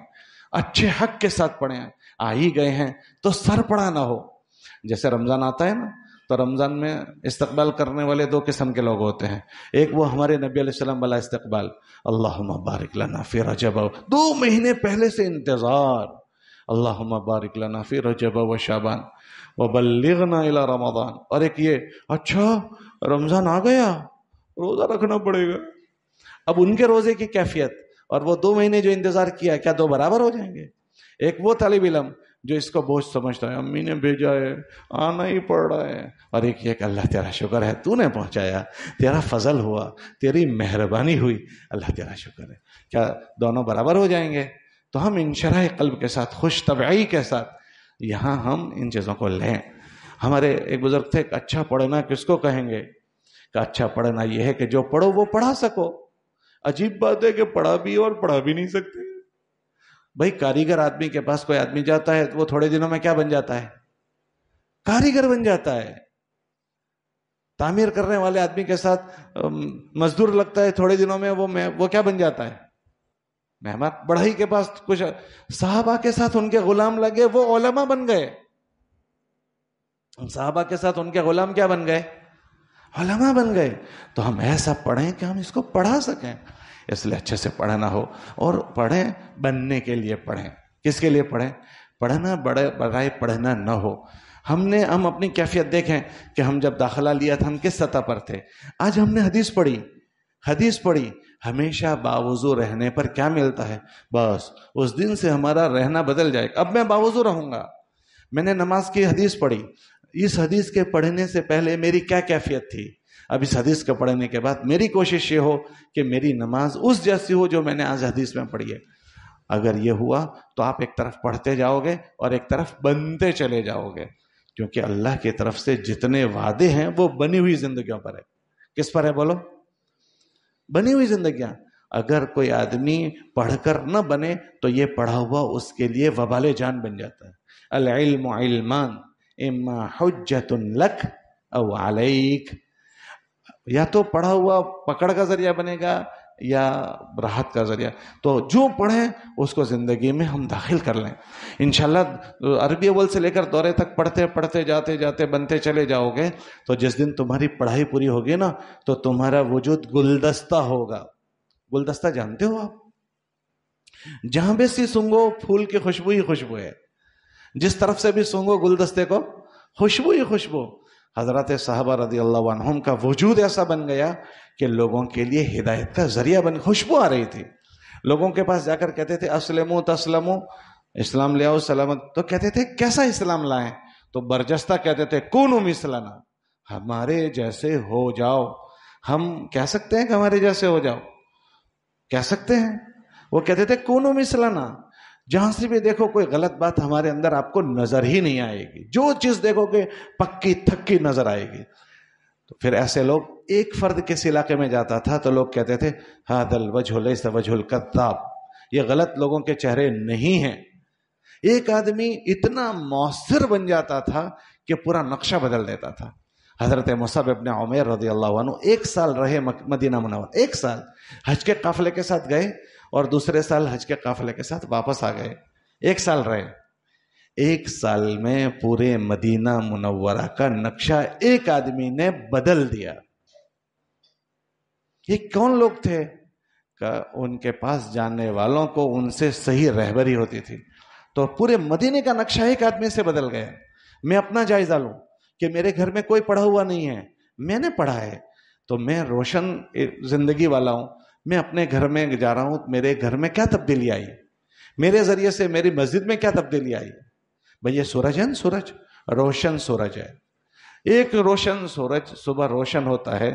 اچھے حق کے ساتھ پڑھیں۔ آ ہی گئے ہیں تو سر پڑا نہ ہو۔ جیسے رمضان آتا ہے نا، تو رمضان میں استقبال کرنے والے 2 قسم کے لوگ ہوتے ہیں۔ ایک وہ ہمارے نبی علیہ السلام والا استقبال، اللہم بارک لنا فی رجب، 2 مہینے پہلے سے انتظار، اللہم بارک لنا فی رجب و شعبان وبلغنا الی رمضان۔ اور ایک یہ، اچھا رمضان آ گیا، روزہ رکھنا پڑے گا۔ اب ان کے روزے کی کیفیت اور وہ 2 مہینے جو انتظار کیا، کیا 2 برابر ہو جائیں گے؟ ایک وہ طالب علم جو اس کو بوجھ سمجھتا ہے، امی نے بھیجا ہے، آنا ہی پڑ رہا ہے، اور ایک یہ کہ اللہ تیرا شکر ہے تو نے پہنچایا، تیرا فضل ہوا، تیری مہربانی ہوئی، اللہ تیرا شکر ہے۔ کیا دونوں برابر ہو جائیں گے؟ تو ہم انشراح قلب کے ساتھ، خوش طبعی کے ساتھ یہاں ہم ان چیزوں کو لیں۔ ہمارے ایک بزرگ تھے کہ اچھا پڑھنا کس کو کہیں گے؟ کہ اچھا پڑھنا یہ ہے کہ جو پڑھو وہ پڑھا سکو۔ عجیب بات ہے کہ پڑھا بھی اور پڑھا بھی نہیں سکتے۔ بھائی کاریگر آدمی کے پاس کوئی آدمی جاتا ہے تو وہ تھوڑے دنوں میں کیا بن جاتا ہے؟ کاریگر بن جاتا ہے۔ تعمیر کرنے والے آدمی کے ساتھ مزدور لگتا ہے، تھوڑے دنوں میں وہ کیا بن جاتا ہے؟ مہمان۔ بڑھائی کے پاس کچھ صحابہ کے ساتھ ان کے غلام لگے، وہ علماء بن گئے۔ صحابہ کے ساتھ ان کے غلام کیا بن گئے؟ علماء بن گئے۔ تو ہم ایسا پڑھیں کہ ہم اس کو پڑھا سکیں، اس لیے اچھے سے پڑھنا ہو، اور پڑھیں بننے کے لیے پڑھیں۔ کس کے لیے پڑھیں؟ پڑھنا برائے پڑھنا نہ ہو۔ ہم اپنی کیفیت دیکھیں کہ ہم جب داخلہ لیا تھا ہم کس سطح پر تھے۔ آج ہم نے حدیث پڑھی، ہمیشہ باوضو رہنے پر کیا ملتا ہے؟ بس اس دن سے ہمارا رہنا بدل جائے گا، اب میں باوضو رہوں گا۔ میں نے نماز کی حدیث پڑھی، اس حدیث کے پڑھنے سے پہلے میری کیا کیفیت تھی؟ اب اس حدیث کو پڑھنے کے بعد میری کوشش یہ ہو کہ میری نماز اس جیسی ہو جو میں نے آج حدیث میں پڑھی ہے. اگر یہ ہوا تو آپ ایک طرف پڑھتے جاؤ گے اور ایک طرف بنتے چلے جاؤ گے، کیونکہ اللہ کی طرف سے جتنے وعدے ہیں وہ بنی ہوئی زندگیوں پر ہے. کس پر ہے بولو؟ بنی ہوئی زندگیاں. اگر کوئی آدمی پڑھ کر نہ بنے تو یہ پڑھا ہوا اس کے لیے وبال جان بن جاتا ہے. العلم علمان اما حجت لک او علیک. یا تو پڑھا ہوا پکڑ کا ذریعہ بنے گا یا راحت کا ذریعہ. تو جو پڑھیں اس کو زندگی میں ہم داخل کر لیں انشاءاللہ. عربی اول سے لے کر دورے تک پڑھتے پڑھتے جاتے جاتے بنتے چلے جاؤ گے تو جس دن تمہاری پڑھائی پوری ہوگی نا تو تمہارا وجود گلدستہ ہوگا. گلدستہ جانتے ہو آپ؟ جہاں بھی سی سونگو پھول کی خوشبو ہی خوشبو ہے. جس طرف سے بھی سونگو گلدستے کو خوشبو ہی خوشبو. حضرت صحابہ رضی اللہ عنہم کا وجود ایسا بن گیا کہ لوگوں کے لیے ہدایت کا ذریعہ بن. خوشبو آ رہی تھی. لوگوں کے پاس جا کر کہتے تھے اسلموا تسلموا، اسلام لے آؤ سلامت. تو کہتے تھے کیسا اسلام لائیں؟ تو برجستہ کہتے تھے کونوا مثلنا، ہمارے جیسے ہو جاؤ. ہم کہہ سکتے ہیں کہ ہمارے جیسے ہو جاؤ؟ کہہ سکتے ہیں؟ وہ کہتے تھے کونوا مثلنا. جہاں سے بھی دیکھو کوئی غلط بات ہمارے اندر آپ کو نظر ہی نہیں آئے گی. جو چیز دیکھو گے پکی تھکی نظر آئے گی. تو پھر ایسے لوگ، ایک فرد کس علاقے میں جاتا تھا تو لوگ کہتے تھے ھذا الوجہ لیس وجہ الکذاب، یہ غلط لوگوں کے چہرے نہیں ہیں. ایک آدمی اتنا مؤثر بن جاتا تھا کہ پورا نقشہ بدل دیتا تھا. حضرت مصعب ابن عمیر رضی اللہ عنہ 1 سال رہے مدینہ منورہ. 1 سال حج کے قافلے کے ساتھ گئے اور دوسرے سال حج کے قافلے کے ساتھ واپس آ گئے. 1 سال رہے. 1 سال میں پورے مدینہ منورہ کا نقشہ ایک آدمی نے بدل دیا. یہ کون لوگ تھے؟ کہ ان کے پاس جاننے والوں کو ان سے صحیح رہبری ہوتی تھی. تو پورے مدینے کا نقشہ ایک آدمی سے بدل گیا. میں اپنا جائزہ لوں کہ میرے گھر میں کوئی پڑھا ہوا نہیں ہے، میں نے پڑھا ہے تو میں روشن زندگی والا ہوں. میں اپنے گھر میں جا رہا ہوں، میرے گھر میں کیا تبدیلی آئی؟ میرے ذریعے سے میری مسجد میں کیا تبدیلی آئی؟ بھئی یہ سورج ہے نا، سورج روشن سورج ہے. ایک روشن سورج صبح روشن ہوتا ہے،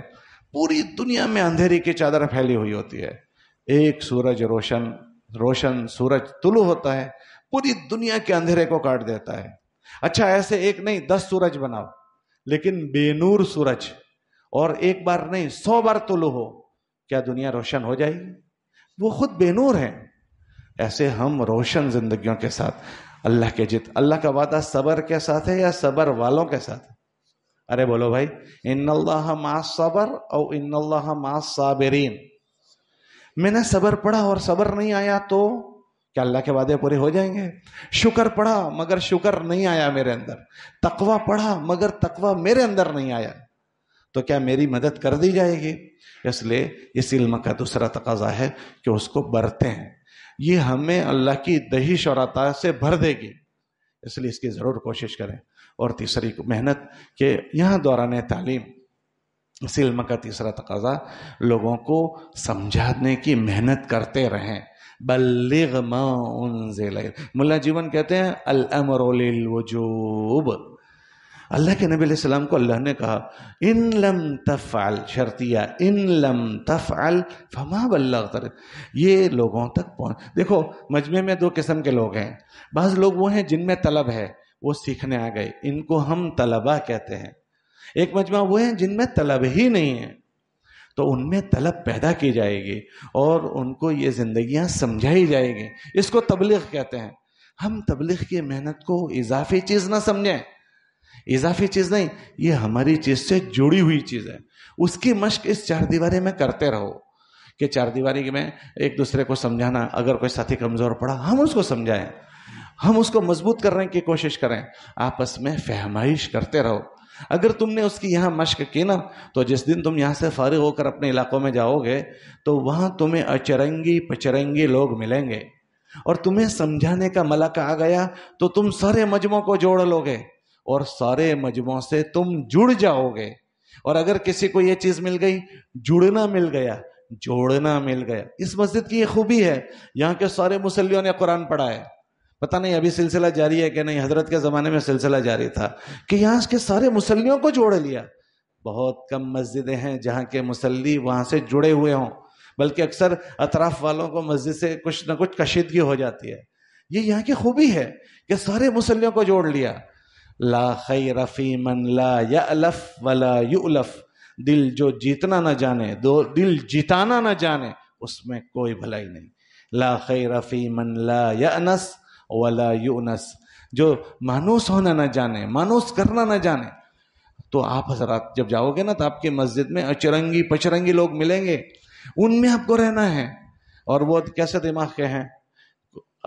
پوری دنیا میں اندھیری کی چادر پھیلی ہوئی ہوتی ہے. ایک سورج روشن سورج طلوع ہوتا ہے، پوری دنیا کے اندھیرے کو کاٹ دیتا ہے. اچھا ایسے ایک نہیں 10 سورج بناؤ لیکن بے نور سورج، اور ایک بار نہیں 100 بار طلوع ہو، کیا دنیا روشن ہو جائے گی؟ وہ خود بے نور ہے. ایسے ہم روشن زندگیوں کے ساتھ اللہ کے اللہ کا وعدہ صبر کے ساتھ ہے یا صبر والوں کے ساتھ؟ ارے بولو بھائی، ان اللہ مع الصبر او ان اللہ مع الصابرین. میں نے صبر پڑھا اور صبر نہیں آیا تو کیا اللہ کے وعدے پورے ہو جائیں گے؟ شکر پڑھا مگر شکر نہیں آیا میرے اندر. تقوی پڑھا مگر تقوی میرے اندر نہیں آیا تو کیا میری مدد کر دی جائے گی؟ اس لیے اس علم کا دوسرا تقاضا ہے کہ اس کو برتے ہیں. یہ ہمیں اللہ کی دہش اور عطا سے بھر دے گی، اس لیے اس کی ضرور کوشش کریں. اور تیسری محنت کہ یہاں دوران تعلیم اس علم کا تیسرا تقاضا لوگوں کو سمجھانے کی محنت کرتے رہیں. بلغ ما انزل. ملا جیون کہتے ہیں الامر للوجوب. اللہ کے نبی علیہ السلام کو اللہ نے کہا ان لم تفعل، شرطیہ ان لم تفعل فما بلغت. یہ لوگوں تک پہنچ. دیکھو مجمع میں 2 قسم کے لوگ ہیں. بعض لوگ وہ ہیں جن میں طلب ہے، وہ سیکھنے آ گئے، ان کو ہم طلبہ کہتے ہیں. ایک مجمع وہ ہیں جن میں طلب ہی نہیں ہے، تو ان میں طلب پیدا کی جائے گی اور ان کو یہ زندگیاں سمجھائی جائے گی. اس کو تبلیغ کہتے ہیں. ہم تبلیغ کی محنت کو اضافی چیز نہ سمجھیں. اضافی چیز نہیں، یہ ہماری چیز سے جڑی ہوئی چیز ہے. اس کی مشق اس 4 دیواری میں کرتے رہو کہ 4 دیواری میں ایک دوسرے کو سمجھانا. اگر کوئی ساتھی کمزور پڑا ہم اس کو سمجھائیں، ہم اس کو مضبوط کرنے کی کوشش کریں. آپس میں فہمائش کرتے رہو. اگر تم نے اس کی یہاں مشق کی نا تو جس دن تم یہاں سے فارغ ہو کر اپنے علاقوں میں جاؤ گے تو وہاں تمہیں اچرنگی پچرنگی لوگ ملیں گے اور تمہیں سمجھانے کا ملکہ آ گیا تو تم سارے مجموعوں کو جوڑ لو گے اور سارے مجموعوں سے تم جڑ جاؤ گے. اور اگر کسی کو یہ چیز مل گئی، جڑنا مل گیا، جوڑنا مل گیا. اس مسجد کی یہ خوبی ہے، یہاں کے سارے مصلیوں نے قرآن پڑھا ہے. پتہ نہیں ابھی سلسلہ جاری ہے کہ نہیں، حضرت کے زمانے میں سلسلہ جاری تھا کہ یہاں کے سارے مصلیوں کو جوڑ لیا. بہت کم مسجدیں ہیں جہاں کے مصلی وہاں سے جڑے ہوئے ہوں، بلکہ اکثر اطراف والوں کو مسجد سے کچھ نہ کچھ کشیدگی ہو جاتی ہے۔ یہ یہاں کی خوبی ہے کہ سارے مصلیوں کو جوڑ لیا۔ لا خیر فی من لا یألف ولا یؤلف، دل جو جیتنا نہ جانے، دل جتانا نہ جانے، اس میں کوئی بھلائی نہیں۔ لا خیر فی من لا یأنس ولا یؤنس، جو مانوس ہونا نہ جانے، مانوس کرنا نہ جانے۔ تو آپ حضرات جب جاؤ گے نا تو آپ کی مسجد میں اچرنگی پچرنگی لوگ ملیں گے، ان میں آپ کو رہنا ہے۔ اور وہ کیسے دماغ کے ہیں،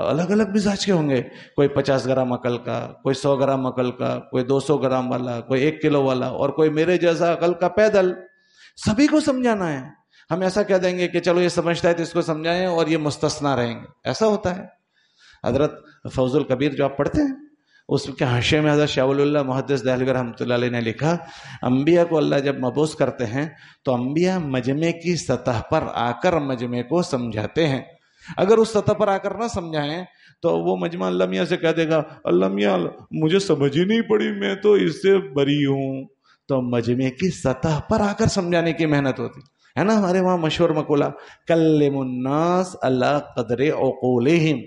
الگ الگ مزاج کے ہوں گے، کوئی 50 گرام عقل کا، کوئی 100 گرام عقل کا، کوئی 200 گرام والا، کوئی 1 کلو والا، اور کوئی میرے جیسا عقل کا پیدل۔ سبھی کو سمجھانا ہے۔ ہم ایسا کہہ دیں گے کہ چلو یہ سمجھتا ہے تو اس کو سمجھائیں، اور یہ مستثنا رہیں گے، ایسا ہوتا ہے۔ حضرت فوز الکبیر جو آپ پڑھتے ہیں اس کے حاشیے میں حضرت شاہ ولی اللہ محدث دہلوی رحمۃ اللہ علیہ نے لکھا، انبیاء کو اللہ جب مبعوث کرتے ہیں تو انبیاء مجمع کی سطح پر آ کر مجمع کو سمجھاتے ہیں۔ اگر اس سطح پر آ کر نہ سمجھائیں تو وہ مجمع اللہ میاں سے کہہ دے گا، اللہ میاں مجھے سمجھ ہی نہیں پڑی، میں تو اس سے بری ہوں۔ تو مجمع کی سطح پر آ کر سمجھانے کی محنت ہوتی ہے نا۔ ہمارے وہاں مشہور مقولہ، کلم الناس علی قدر عقولہم،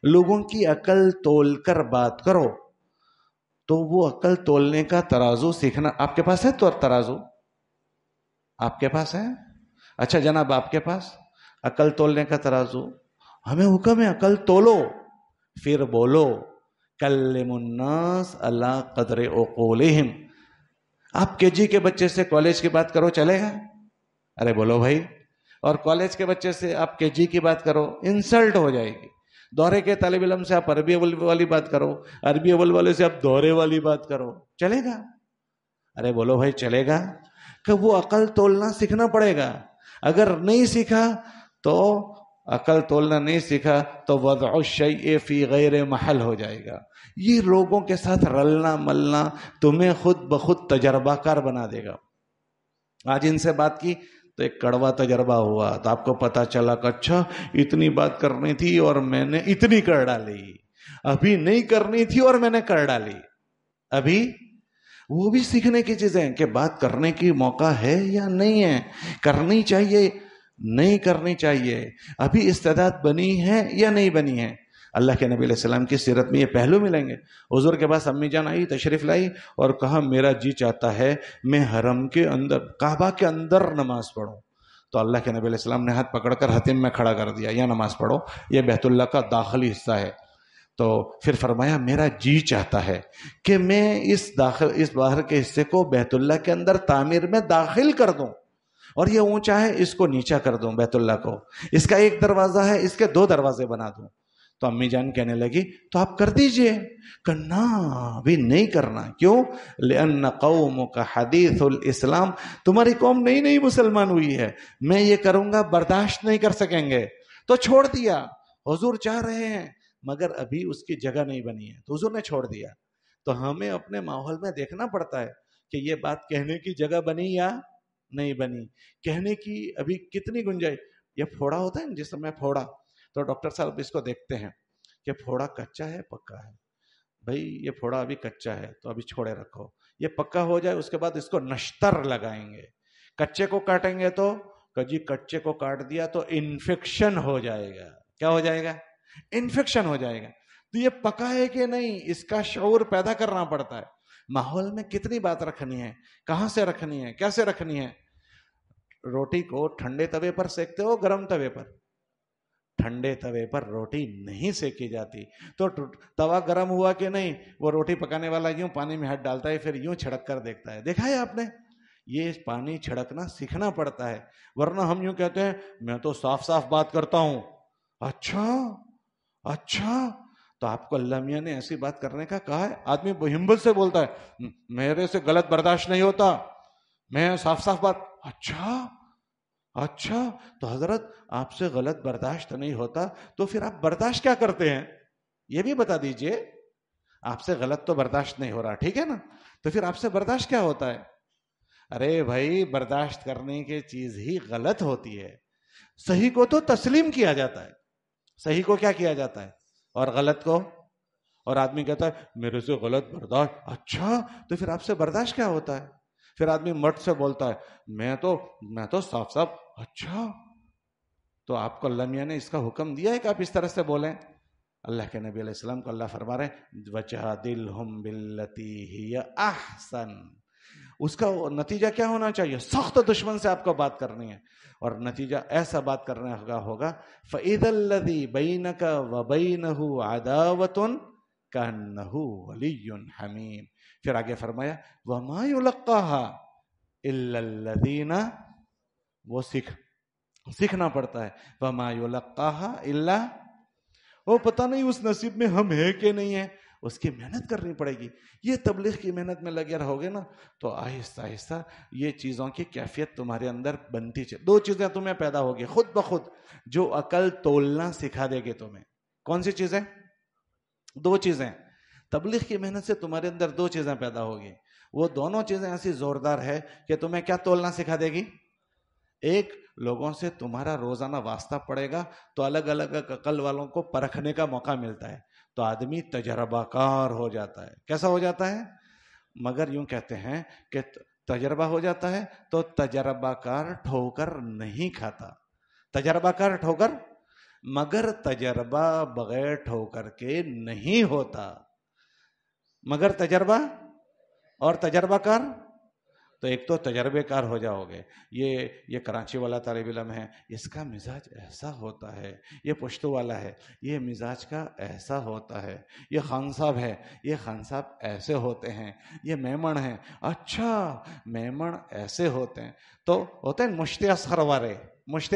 لوگوں کی عقل تول کر بات کرو۔ تو وہ عقل تولنے کا ترازو سیکھنا، آپ کے پاس ہے تو ترازو؟ آپ کے پاس ہے؟ اچھا جناب، آپ کے پاس عقل تولنے کا ترازو؟ ہمیں حکم ہے عقل تولو پھر بولو، کلم الناس علی قدر عقولہم۔ آپ کے جی کے بچے سے کالج کی بات کرو، چلے گا؟ ارے بولو بھائی۔ اور کالج کے بچے سے آپ کے جی کی بات کرو، انسلٹ ہو جائے گی۔ دورے کے طالب علم سے آپ عربی اول والی بات کرو، عربی اول والے سے آپ دورے والی بات کرو، چلے گا؟ ارے بولو بھائی، چلے گا؟ کہ وہ عقل تولنا سیکھنا پڑے گا۔ اگر نہیں سیکھا تو عقل تولنا نہیں سیکھا تو وضع الشیء فی غیر محل ہو جائے گا۔ یہ لوگوں کے ساتھ رلنا ملنا تمہیں خود بخود تجربہ کار بنا دے گا۔ آج ان سے بات کی تو ایک کڑوا تجربہ ہوا، تو آپ کو پتا چلا کہ اچھا اتنی بات کرنی تھی اور میں نے اتنی کر ڈالی، ابھی نہیں کرنی تھی اور میں نے کر ڈالی۔ ابھی وہ بھی سیکھنے کی چیزیں کہ بات کرنے کی موقع ہے یا نہیں ہے، کرنی چاہیے نہیں کرنی چاہیے، ابھی استعداد بنی ہے یا نہیں بنی ہے۔ اللہ کے نبی علیہ السلام کی سیرت میں یہ پہلو ملیں گے۔ حضور کے پاس امی جان آئی، تشریف لائی اور کہا میرا جی چاہتا ہے میں حرم کے اندر، کعبہ کے اندر نماز پڑھوں۔ تو اللہ کے نبی علیہ السلام نے ہاتھ پکڑ کر حتیم میں کھڑا کر دیا، یا نماز پڑھو، یہ بیت اللہ کا داخلی حصہ ہے۔ تو پھر فرمایا میرا جی چاہتا ہے کہ میں اس باہر کے حصے کو بیت اللہ کے اندر تعمیر میں داخل کر دوں، اور یہ اونچا ہے اس کو نیچا کر دوں، بیت اللہ کو، اس کا ایک دروازہ ہے اس کے 2 دروازے بنا دوں۔ تو امی جان کہنے لگی تو آپ کر دیجئے، کہ نا ابھی نہیں کرنا۔ کیوں؟ لأن قومک حدیث الاسلام، تمہاری قوم نئی نئی مسلمان ہوئی ہے، میں یہ کروں گا برداشت نہیں کر سکیں گے۔ تو چھوڑ دیا۔ حضور چاہ رہے ہیں مگر ابھی اس کی جگہ نہیں بنی ہے، تو حضور نے چھوڑ دیا۔ تو ہمیں اپنے ماحول میں دیکھنا پڑتا ہے کہ یہ بات کہنے کی جگہ بنی یا نہیں بنی، کہنے کی ابھی کتنی گنجائش۔ یہ پھوڑا ہوتا ہے جس میں پھوڑا، تو ڈاکٹر صاحب اس کو دیکھتے ہیں کہ پھوڑا کچا ہے پکا ہے۔ بھائی یہ پھوڑا ابھی کچا ہے تو ابھی چھوڑے رکھو، یہ پکا ہو جائے اس کے بعد اس کو نشتر لگائیں گے۔ کچے کو کاٹیں گے تو جی کچے کو کاٹ دیا تو انفیکشن ہو جائے گا۔ کیا ہو جائے گا؟ انفیکشن ہو جائے گا۔ تو یہ پکا ہے کہ نہیں اس کا شعور پیدا کرنا پڑتا ہے۔ ماحول میں کتنی بات رکھنی ہے، کہاں سے رکھنی ہے، کیسے رکھنی ہے۔ روٹی کو ٹھنڈے توے پر سیکتے ہو گرم توے پر؟ ٹھنڈے توے پر روٹی نہیں سیکی جاتی۔ تو توا گرم ہوا کہ نہیں، وہ روٹی پکانے والا یوں پانی میں ہاتھ ڈالتا ہے، پھر یوں چھڑک کر دیکھتا ہے۔ دیکھا ہے آپ نے؟ یہ پانی چھڑکنا سیکھنا پڑتا ہے، ورنہ ہم یوں کہتے ہیں میں تو صاف صاف بات کرتا ہوں۔ اچھا تو آپ کو اللہ میاں نے ایسی بات کرنے کا کہا ہے؟ آدمی ہمت سے بولتا ہے میرے سے غلط برداشت نہیں ہوتا، میں صاف صاف بات۔ اچھا تو حضرت آپ سے غلط برداشت نہیں ہوتا تو پھر آپ برداشت کیا کرتے ہیں یہ بھی بتا دیجئے۔ آپ سے غلط تو برداشت نہیں ہو رہا، ٹھیک ہے نا، تو پھر آپ سے برداشت کیا ہوتا ہے؟ ارے بھائی برداشت کرنے کی چیز ہی غلط ہوتی ہے۔ صحیح کو تو تسلیم کیا جاتا ہے، صحیح کو کیا کیا جاتا ہے، اور غلط کو؟ اور آدمی کہتا ہے میرے سے غلط برداشت، اچھا تو پھر آپ سے برداشت کیا ہوتا ہے؟ پھر آدمی مرد سے بولتا ہے میں تو صاف صاف، اچھا تو آپ کو اللہ میاں نے اس کا حکم دیا ہے کہ آپ اس طرح سے بولیں؟ اللہ کے نبی علیہ السلام کو اللہ فرما رہے ہیں وَجَادِلْهُمْ بِالَّتِي هِيَ أَحْسَنُ. اس کا نتیجہ کیا ہونا چاہیے؟ سخت دشمن سے آپ کو بات کرنی ہے، اور نتیجہ ایسا بات کرنے کا ہوگا فَإِذَا الَّذِي بَيْنَكَ وَبَيْنَهُ عَدَاوَةٌ كَأَنَّهُ وَلِيٌّ حَمِيمٌ. پھر آگے فرمایا وَمَا يُلَقَّاهَا إِلَّا الَّذِينَ، وہ سیکھنا پڑتا ہے. وَمَا يُلَقَّاهَا إِلَّا، وہ پتہ نہیں اس نصیب میں ہم ہے کہ نہیں ہے، اس کی محنت کرنی پڑے گی. یہ تبلیغ کی محنت میں لگے رہو گے نا تو آہستہ آہستہ یہ چیزوں کی کیفیت تمہارے اندر بنتی چلے. دو چیزیں تمہیں پیدا ہوگی خود بخود جو عقل تولنا سکھا دے گی تمہیں. کون سی چیزیں؟ دو چیزیں. تبلیغ کی محنت سے تمہارے اندر دو چیزیں پیدا ہوگی. وہ دونوں چیزیں ایسی زوردار ہے کہ تمہیں کیا تولنا سکھا دے گی؟ ایک، لوگوں سے تمہارا روزانہ واسطہ پڑے گا تو الگ الگ عقل والوں کو پرکھنے کا موقع ملتا ہے تو آدمی تجربہ کار ہو جاتا ہے. کیسا ہو جاتا ہے؟ مگر یوں کہتے ہیں کہ تجربہ ہو جاتا ہے تو تجربہ کار ٹھوکر نہیں کھاتا. تجربہ کار ٹھوکر، مگر تجربہ بغیر ٹھوکر کے نہیں ہوتا. مگر تجربہ اور تجربہ کار، تو ایک تو تجربے کار ہو جاؤ گے. یہ کراچی والا طالب علم ہے، اس کا مزاج ایسا ہوتا ہے. یہ پشتو والا ہے، یہ مزاج کا ایسا ہوتا ہے. یہ خان صاحب ہے، یہ خان صاحب ایسے ہوتے ہیں. یہ میمن ہے، اچھا میمن ایسے ہوتے ہیں. تو ہوتے ہیں مشت اصغر والے. مشت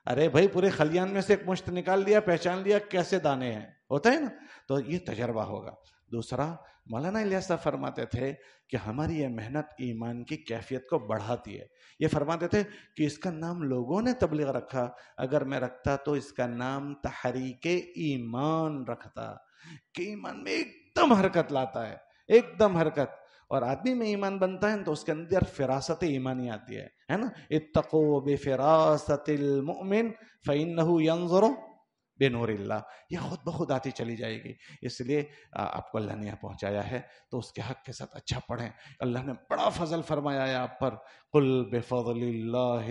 ارے بھائی پورے خلیان میں سے ایک مشت نکال لیا، پہچان لیا کیسے دانے ہیں، ہوتا ہے نا. تو یہ تجربہ ہوگا. دوسرا، مولانا الیاس صاحب فرماتے تھے کہ ہماری یہ محنت ایمان کی کیفیت کو بڑھاتی ہے. یہ فرماتے تھے کہ اس کا نام لوگوں نے تبلیغ رکھا، اگر میں رکھتا تو اس کا نام تحریک ایمان رکھتا، کہ ایمان میں ایک دم حرکت لاتا ہے، ایک دم حرکت. اور آدمی میں ایمان بنتا ہے تو اس کے اندر فراست ایمانی آتی ہے نا. اتقوا بفراست المؤمن فإنه ينظر بنور اللہ. یہ خود بخود آتی چلی جائے گی. اس لیے آپ کو اللہ نے یہاں پہنچایا ہے تو اس کے حق کے ساتھ اچھا پڑھیں. اللہ نے بڑا فضل فرمایا ہے آپ پر. قل بفضل اللہ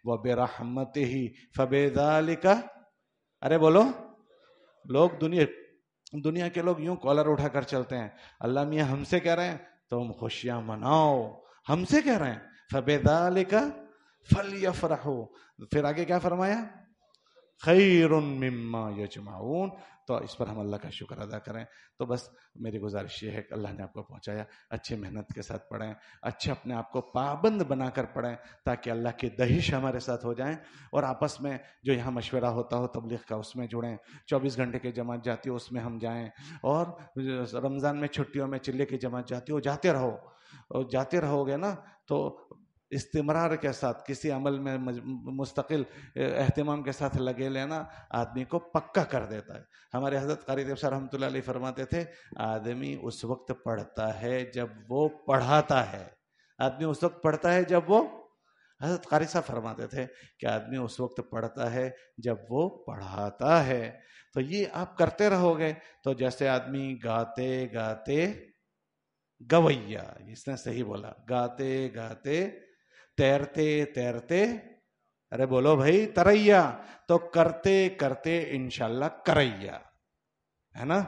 وبرحمتہ فبذالک، ارے بولو. لوگ دنیا کے لوگ یوں کالر اٹھا کر چلتے ہیں. اللہ میاں ہم سے کہہ رہے ہیں تم خوشیاں مناؤ، ہم سے کہہ رہے ہیں فبذالک فلیفرحوا. پھر آگے کیا فرمایا؟ خیر مما یجمعون. تو اس پر ہم اللہ کا شکر ادا کریں. تو بس میری گزارش یہ ہے کہ اللہ نے آپ کو پہنچایا، اچھی محنت کے ساتھ پڑھیں، اچھے اپنے آپ کو پابند بنا کر پڑھیں تاکہ اللہ کی دہش ہمارے ساتھ ہو جائیں. اور آپس میں جو یہاں مشورہ ہوتا ہو تبلیغ کا اس میں جڑیں. 24 گھنٹے کی جماعت جاتی ہو اس میں ہم جائیں. اور رمضان میں چھٹیوں میں چلے کی جماعت جاتی ہو، جاتے رہو. اور جاتے رہو گے نا تو استمرار کے ساتھ کسی عمل میں مستقل اہتمام کے ساتھ لگے لینا آدمی کو پکا کر دیتا ہے. ہمارے حضرت قاری طیب صاحب رحمۃ اللہ علیہ فرماتے تھے آدمی اس وقت پڑھتا ہے جب وہ پڑھاتا ہے. آدمی اس وقت پڑھتا ہے جب وہ، حضرت قاری صاحب فرماتے تھے کہ آدمی اس وقت پڑھتا ہے جب وہ پڑھاتا ہے. تو یہ آپ کرتے رہو گے تو جیسے آدمی گاتے گاتے گویا، اس نے صحیح بولا، گاتے گاتے تیرتے تیرتے، ارے بولو بھائی تریا، تو کرتے کرتے انشاءاللہ کریا، ہے نا.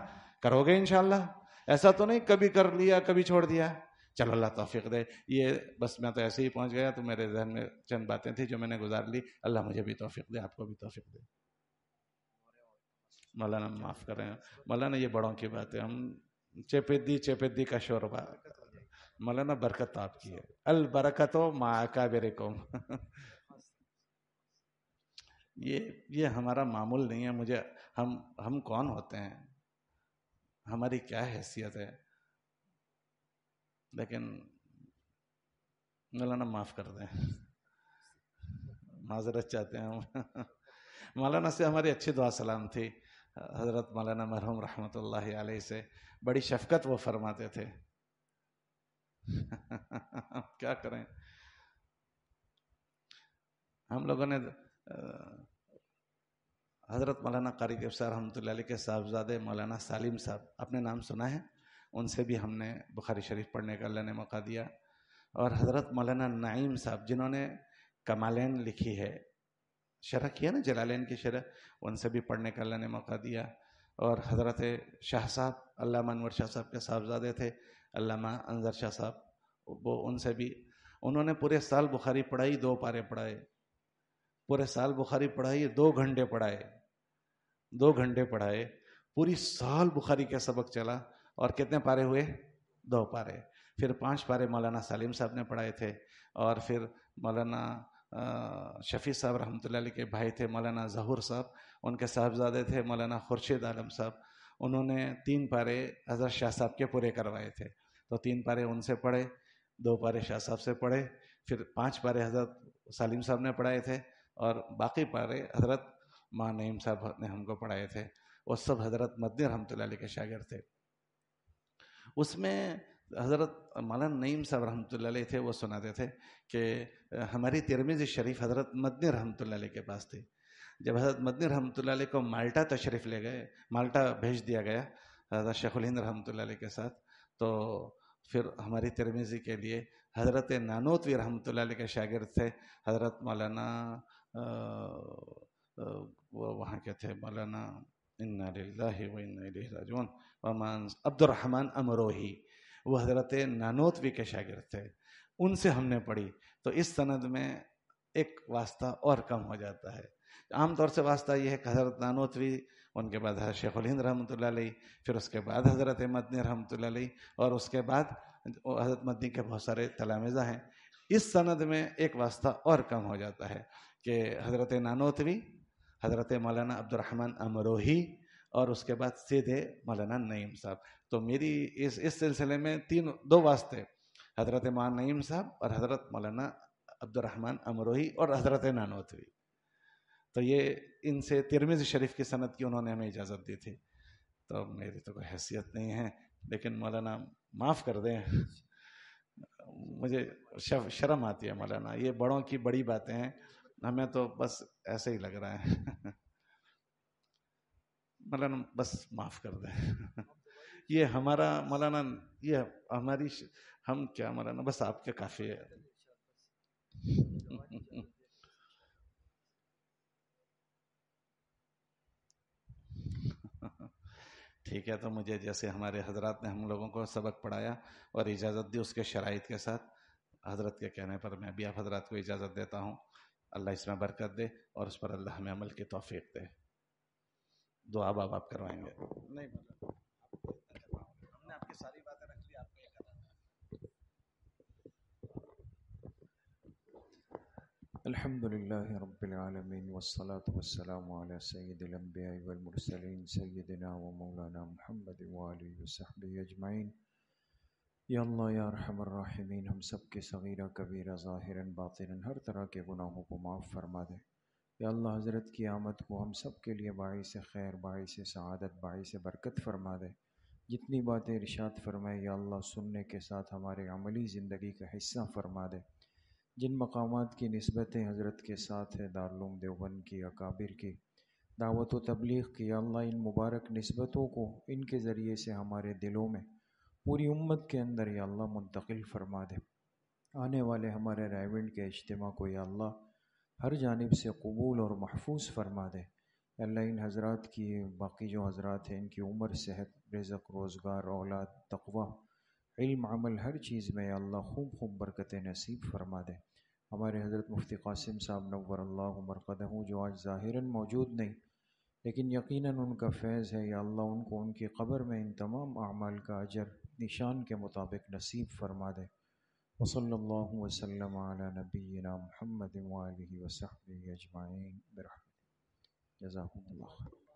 کرو گے انشاءاللہ. ایسا تو نہیں کبھی کر لیا کبھی چھوڑ دیا. چلو اللہ توفیق دے. یہ بس میں تو ایسے ہی پہنچ گیا تو میرے ذہن میں چند باتیں تھیں جو میں نے گزار لی. اللہ مجھے بھی توفیق دے، آپ کو بھی توفیق دے. مولانا معاف کریں مولانا، یہ بڑوں کی بات ہے. ہم چپیدی کا شوربہ. مولانا برکت آپ کی ہے. البرکت مع اکابرکم. یہ ہمارا معمول نہیں ہے. مجھے ہم کون ہوتے ہیں، ہماری کیا حیثیت ہے، لیکن مولانا معاف کر دیں، معذرت چاہتے ہیں ہم. مولانا سے ہماری اچھی دعا سلام تھی. حضرت مولانا مرحوم رحمۃ اللہ علیہ سے بڑی شفقت وہ فرماتے تھے. کیا کریں، ہم لوگوں نے حضرت مولانا قاری طیب صاحب رحمۃ اللہ علیہ کے صاحبزادے مولانا سالم صاحب، اپنے نام سنا ہے، ان سے بھی ہم نے بخاری شریف پڑھنے کا اللہ نے موقع دیا. اور حضرت مولانا نعیم صاحب جنہوں نے کمالین لکھی ہے، شرح کیا نا جلالین کی شرح، ان سے بھی پڑھنے کا اللہ نے موقع دیا. اور حضرت شاہ صاحب علامہ انور شاہ صاحب کے صاحبزادے تھے علامہ انظر شاہ صاحب، وہ ان سے بھی انہوں نے پورے سال بخاری پڑھائی، 2 پارے پڑھائے، پورے سال بخاری پڑھائی، 2 گھنٹے پڑھائے، 2 گھنٹے پڑھائے، پوری سال بخاری کا سبق چلا. اور کتنے پارے ہوئے؟ 2 پارے. پھر 5 پارے مولانا سالم صاحب نے پڑھائے تھے. اور پھر مولانا شفیع صاحب رحمۃ اللہ علیہ کے بھائی تھے مولانا ظہور صاحب، ان کے صاحبزادے تھے مولانا خورشید عالم صاحب، انہوں نے 3 پارے حضرت شاہ صاحب کے پورے کروائے تھے. تو 3 پارے ان سے پڑھے، 2 پارے شاہ صاحب سے پڑھے، پھر 5 پارے حضرت سالم صاحب نے پڑھائے تھے، اور باقی پارے حضرت ماں نعیم صاحب نے ہم کو پڑھائے تھے. وہ سب حضرت مدنی رحمۃ اللہ علیہ کے شاگرد تھے. اس میں حضرت مولانا نعیم صاحب رحمۃ اللہ علیہ تھے، وہ سناتے تھے کہ ہماری ترمذی شریف حضرت مدنی رحمۃ اللہ علیہ کے پاس تھی. جب حضرت مدنی رحمۃ اللہ علیہ کو مالٹا تشریف لے گئے، مالٹا بھیج دیا گیا حضرت شیخ الہند رحمۃ اللہ علیہ کے ساتھ، تو پھر ہماری ترمذی کے لیے حضرت نانوتوی رحمۃ اللہ علیہ کے شاگرد تھے حضرت مولانا وہاں کے تھے مولانا انا للہ و انا الیہ راجعون ومان عبد الرحمن امروہی، وہ حضرت نانوتوی کے شاگرد تھے، ان سے ہم نے پڑھی. تو اس سند میں ایک واسطہ اور کم ہو جاتا ہے. عام طور سے واسطہ یہ ہے کہ حضرت نانوتوی، ان کے بعد حضرت شیخ الہند رحمۃ اللہ علیہ، پھر اس کے بعد حضرت مدنی رحمۃ اللہ علیہ، اور اس کے بعد حضرت مدنی کے بہت سارے تلامذہ ہیں. اس سند میں ایک واسطہ اور کم ہو جاتا ہے کہ حضرت نانوتوی، حضرت مولانا عبد الرحمن امروہی، اور اس کے بعد سیدھے مولانا نعیم صاحب. تو میری اس سلسلے میں 2 واسطے، حضرت مولانا نعیم صاحب اور حضرت مولانا عبد الرحمن امروہی اور حضرت نانوتوی. تو یہ ان سے ترمذی شریف کی سند کی انہوں نے ہمیں اجازت دی تھی. تو میری تو کوئی حیثیت نہیں ہے، لیکن مولانا معاف کر دیں، مجھے شرم آتی ہے مولانا، یہ بڑوں کی بڑی باتیں ہیں، ہمیں تو بس ایسے ہی لگ رہا ہے. مولانا بس معاف کر دیں. یہ ہمارا مولانا، یہ ہماری ہم کیا مولانا، بس آپ کے کافی ہے. ٹھیک ہے. تو مجھے جیسے ہمارے حضرات نے ہم لوگوں کو سبق پڑھایا اور اجازت دی اس کے شرائط کے ساتھ، حضرت کے کہنے پر میں بھی آپ حضرات کو اجازت دیتا ہوں. اللہ اس میں برکت دے اور اس پر اللہ ہمیں عمل کی توفیق دے. دعا آپ کروائیں گے؟ نہیں، ہم نے آپ کی ساری باتیں رکھ لی، آپ کو یہ کرنا ہے. الحمد لله رب العالمين والصلاة والسلام على سيد الأنبياء والمرسلين سيدنا ومولانا محمد وآله وصحبه أجمعين. یا اللہ یا ارحم الراحمین، ہم سب کے صغیرہ کبیرہ ظاہراً باطناً ہر طرح کے گناہوں کو معاف فرما دے. یا اللہ حضرت کی آمد کو ہم سب کے لیے باعث خیر، باعث سعادت، باعث برکت فرما دے. جتنی باتیں ارشاد فرمائے یا اللہ سننے کے ساتھ ہمارے عملی زندگی کا حصہ فرما دے. جن مقامات کی نسبتیں حضرت کے ساتھ ہے، دارالعلوم دیوبند کی، اکابر کی، دعوت و تبلیغ کی، یا اللہ ان مبارک نسبتوں کو ان کے ذریعے سے ہمارے دلوں میں، پوری امت کے اندر یا اللہ منتقل فرما دے. آنے والے ہمارے رائیونڈ کے اجتماع کو یا اللہ ہر جانب سے قبول اور محفوظ فرما دے. اللہ ان حضرات کی، باقی جو حضرات ہیں، ان کی عمر، صحت، رزق، روزگار، اولاد، تقوی، علم، عمل، ہر چیز میں یا اللہ خوب خوب برکت نصیب فرما دے. ہمارے حضرت مفتی قاسم صاحب نور اللہ مرقدہ، جو آج ظاہراً موجود نہیں لیکن یقیناً ان کا فیض ہے، یا اللہ ان کو ان کی قبر میں ان تمام اعمال کا اجر نشان کے مطابق نصیب فرما دے. وصلی اللہ وسلم علی نبینا محمد وآلہ وصحبہ اجمعین برحمتہ. جزاکم اللہ خیر.